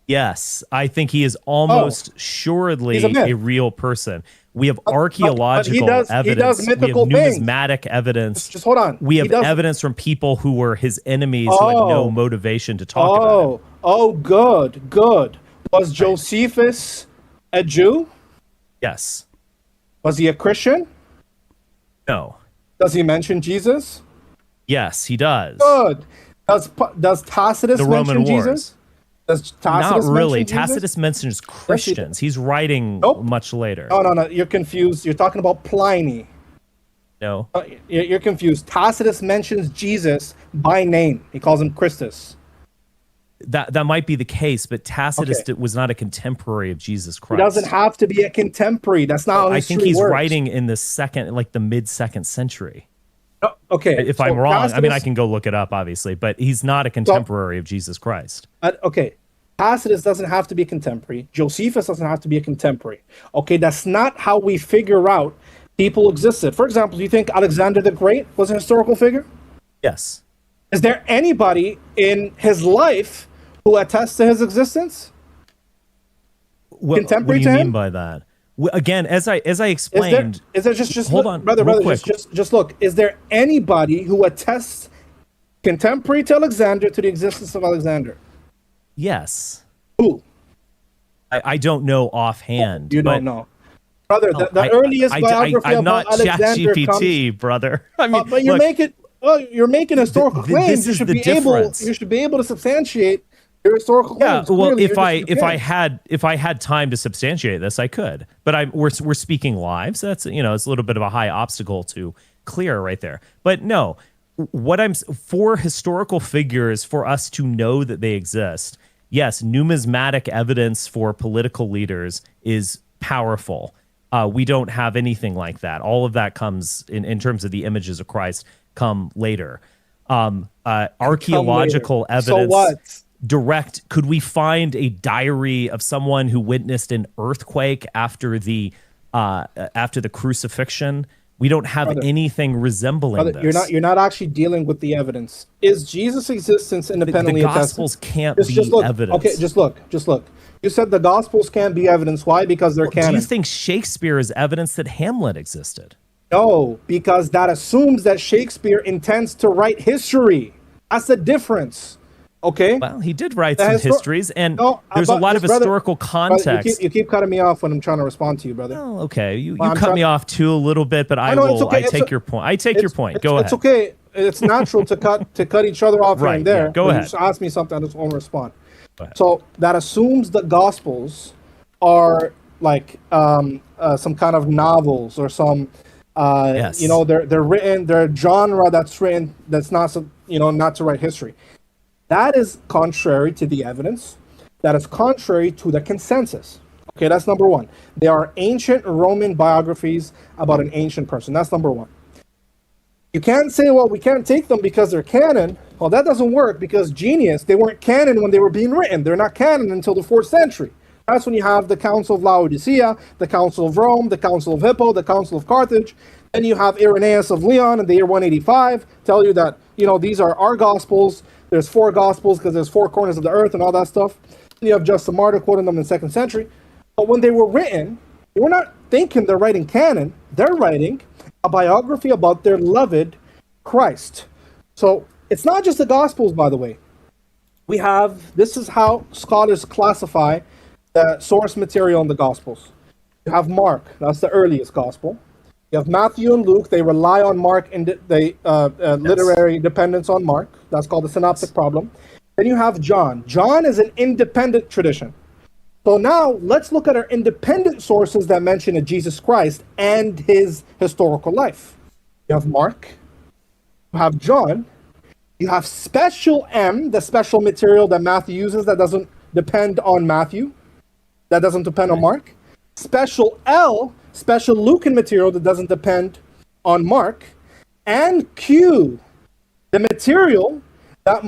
Yes, I think he is almost assuredly a real person. We have archaeological evidence. He does mythical we have numismatic evidence. Just hold on. We have evidence from people who were his enemies who had no motivation to talk about him. Good. Was Josephus a Jew? Yes. Was he a Christian? No. Does he mention Jesus? Yes, he does. Good. Does Tacitus The mention Roman Wars. Jesus? Does Tacitus Not really. mention Jesus? Tacitus mentions Christians. He's writing much later. No. You're confused. You're talking about Pliny. No. You're confused. Tacitus mentions Jesus by name. He calls him Christus. That might be the case, but Tacitus was not a contemporary of Jesus Christ. He doesn't have to be a contemporary. That's not how I think history he's works. writing in the mid-2nd century. Okay. If I'm wrong, I mean, I can go look it up, obviously, but he's not a contemporary of Jesus Christ. Okay. Tacitus doesn't have to be a contemporary. Josephus doesn't have to be a contemporary. Okay, that's not how we figure out people existed. For example, do you think Alexander the Great was a historical figure? Yes. Is there anybody in his life who attests to his existence? What do you mean by that? Again, as I explained, is there just hold look, on, brother, real brother, quick. just look. Is there anybody who attests contemporary to Alexander to the existence of Alexander? Yes. Who? I don't know offhand. You don't know. Brother, the earliest biography I'm about not Alexander ChatGPT, brother. I mean, but you're making historical claims. This is the difference. You should be able to substantiate your historical claims. Well, Clearly, if I had time to substantiate this, I could. But we're speaking live, so that's it's a little bit of a high obstacle to clear right there. But no, for historical figures, for us to know that they exist, yes, numismatic evidence for political leaders is powerful. We don't have anything like that. All of that comes in terms of the images of Christ come later. Archaeological evidence. So what? Direct. Could we find a diary of someone who witnessed an earthquake after the crucifixion? We don't have anything resembling this. You're not actually dealing with the evidence. Is Jesus' existence independently attested? The Gospels can't be evidence. Okay, just look. You said the Gospels can't be evidence. Why? Because they're canon. Do you think Shakespeare is evidence that Hamlet existed? No, because that assumes that Shakespeare intends to write history. That's the difference. Okay. Well, he did write some histories, and there's a lot of historical context. Brother, you keep cutting me off when I'm trying to respond to you, brother. Oh, okay. You cut me off too a little bit, but I take your point. I take your point. Go ahead. It's okay. It's natural to cut each other off here and there. Yeah, go ahead. You just ask me something, I just won't respond. So that assumes the Gospels are like some kind of novels or some. Yes. They're written. They're a genre that's written that's not not to write history. That is contrary to the evidence. That is contrary to the consensus. Okay, that's number one. They are ancient Roman biographies about an ancient person. That's number one. You can't say, well, we can't take them because they're canon. Well, that doesn't work because genius, they weren't canon when they were being written. They're not canon until the 4th century. That's when you have the Council of Laodicea, the Council of Rome, the Council of Hippo, the Council of Carthage. Then you have Irenaeus of Lyon in the year 185 tell you that, these are our Gospels. There's 4 Gospels because there's 4 corners of the earth and all that stuff. And you have Justin Martyr quoting them in the 2nd century. But when they were written, they were not thinking they're writing canon. They're writing a biography about their beloved Christ. So it's not just the Gospels, by the way. This is how scholars classify the source material in the Gospels. You have Mark, that's the earliest Gospel. You have Matthew and Luke, they rely on Mark and literary dependence on Mark. That's called the synoptic problem. Then you have John. John is an independent tradition. So now let's look at our independent sources that mention of Jesus Christ and his historical life. You have Mark, you have John, you have special M, the special material that Matthew uses that doesn't depend on Matthew, that doesn't depend on Mark. Special L, special Lucan material that doesn't depend on Mark. And Q, the material that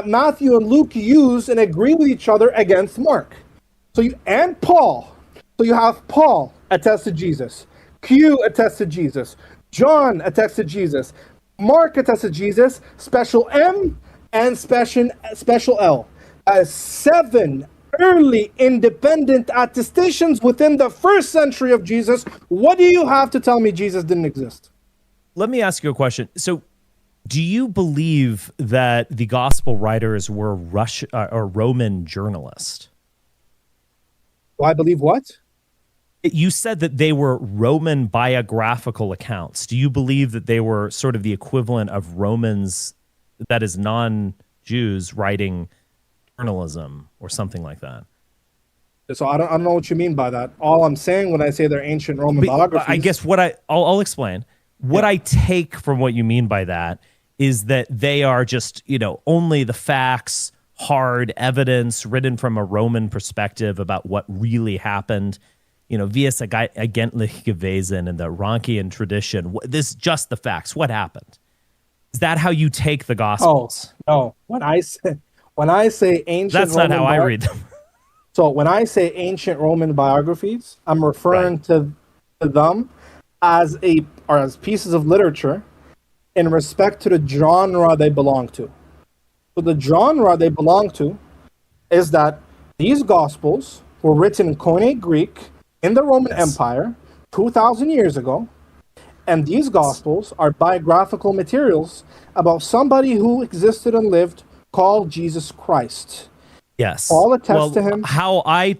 Matthew and Luke use and agree with each other against Mark. And Paul. So you have Paul attests to Jesus. Q attests to Jesus. John attests to Jesus. Mark attests to Jesus. Special M and special L. As 7 early independent attestations within the 1st century of Jesus. What do you have to tell me Jesus didn't exist? Let me ask you a question. So, do you believe that the gospel writers were Roman journalists? Do I believe what? You said that they were Roman biographical accounts. Do you believe that they were sort of the equivalent of Romans, that is non-Jews, writing journalism or something like that? So I don't know what you mean by that. All I'm saying when I say they're ancient Roman biographies. I guess I'll explain. What I take from what you mean by that is that they are just, only the facts, hard evidence written from a Roman perspective about what really happened. Via eigentlich gewesen in the Rankian tradition. This is just the facts. What happened? Is that how you take the Gospels? Oh, no. When I say ancient, that's not how I read them. So when I say ancient Roman biographies, I'm referring to them as pieces of literature in respect to the genre they belong to. So the genre they belong to is that these Gospels were written in Koine Greek in the Roman Empire 2,000 years ago, and these Gospels are biographical materials about somebody who existed and lived called Jesus Christ. Yes. Paul attests to him. How I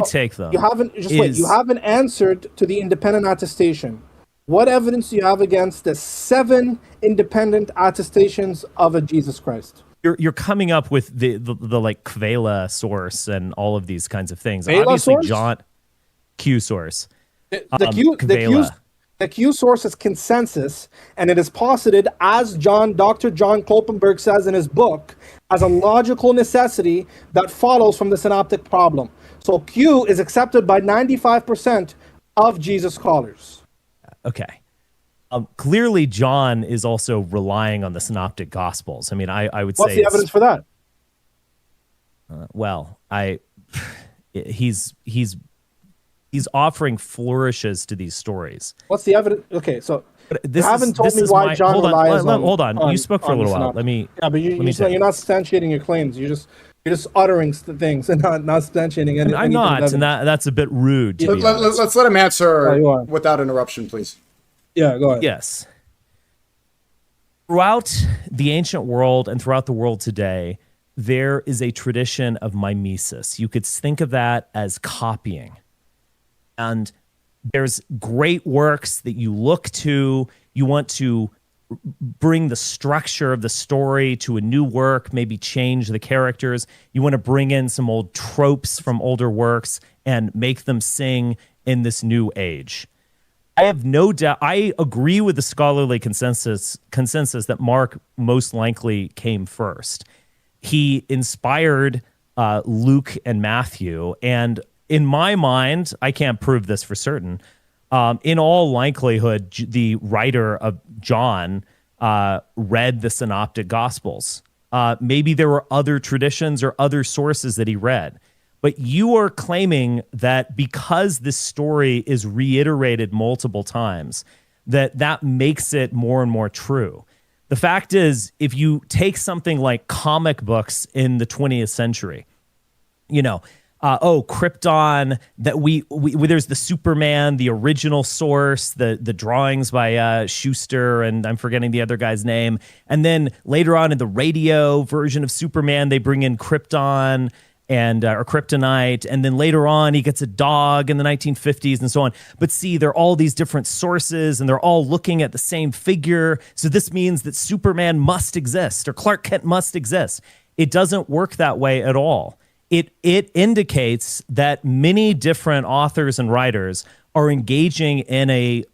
take them. You haven't You haven't answered to the independent attestation. What evidence do you have against the 7 independent attestations of a Jesus Christ? You're coming up with the like Kvela source and all of these kinds of things. Kvela Obviously, source? John Q source. The Q source is consensus, and it is posited, as Dr. John Kloppenberg says in his book, as a logical necessity that follows from the synoptic problem. So Q is accepted by 95% of Jesus scholars. Okay. Clearly, John is also relying on the synoptic gospels. I mean, I would say. What's the evidence for that? He's offering flourishes to these stories. What's the evidence? Okay, so you haven't told me why John relies on. Hold on. You spoke for a little while. Let me. Yeah, but you're not substantiating your claims. You're just uttering things and not substantiating anything. I'm not, and that's a bit rude. Let's let him answer without interruption, please. Yeah, go ahead. Yes. Throughout the ancient world and throughout the world today, there is a tradition of mimesis. You could think of that as copying. And there's great works that you look to. You want to bring the structure of the story to a new work, maybe change the characters. You want to bring in some old tropes from older works and make them sing in this new age. I have no doubt. I agree with the scholarly consensus that Mark most likely came first. He inspired Luke and Matthew, and in my mind, I can't prove this for certain. In all likelihood, the writer of John read the synoptic gospels. Maybe there were other traditions or other sources that he read. But you are claiming that because this story is reiterated multiple times, that makes it more and more true. The fact is, if you take something like comic books in the 20th century, Krypton, that we there's the Superman, the original source, the drawings by Schuster, and I'm forgetting the other guy's name. And then later on in the radio version of Superman, they bring in Krypton or Kryptonite, and then later on he gets a dog in the 1950s and so on. But see, there are all these different sources, and they're all looking at the same figure. So this means that Superman must exist, or Clark Kent must exist. It doesn't work that way at all. It indicates that many different authors and writers are engaging in a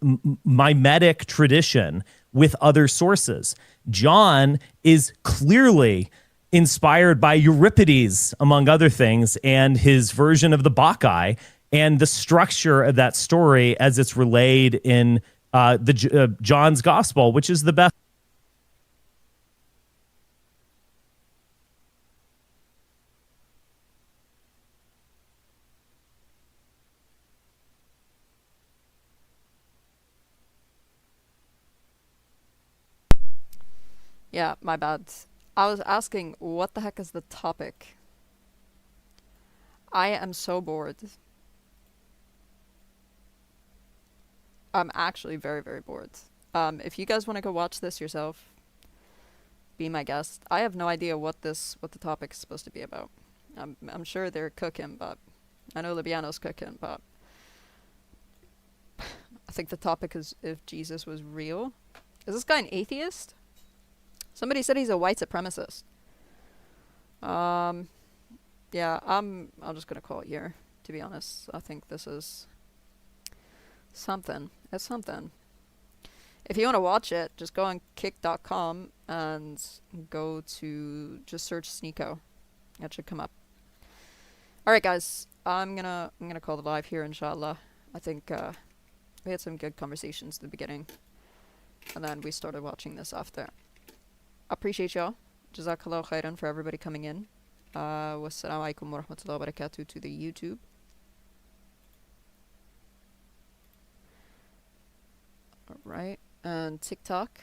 mimetic tradition with other sources. John is clearly inspired by Euripides, among other things, and his version of the Bacchae, and the structure of that story as it's relayed in John's Gospel, which is the best. Yeah, my bad. I was asking, what the heck is the topic? I am so bored. I'm actually very, very bored. If you guys want to go watch this yourself, be my guest. I have no idea what the topic is supposed to be about. I'm sure they're cooking, but I know Libiano's cooking, but I think the topic is if Jesus was real. Is this guy an atheist? Somebody said he's a white supremacist. Yeah, I'm just gonna call it here, to be honest. I think this is something. It's something. If you want to watch it, just go on kick.com and go to just search Sneeko. That should come up. Alright guys, I'm gonna call the live here, inshallah. I think we had some good conversations at the beginning. And then we started watching this after. Appreciate y'all. Jazakallah khairan for everybody coming in. Wassalamu alaikum wa rahmatullahi wa barakatuh to the YouTube. Alright. And TikTok.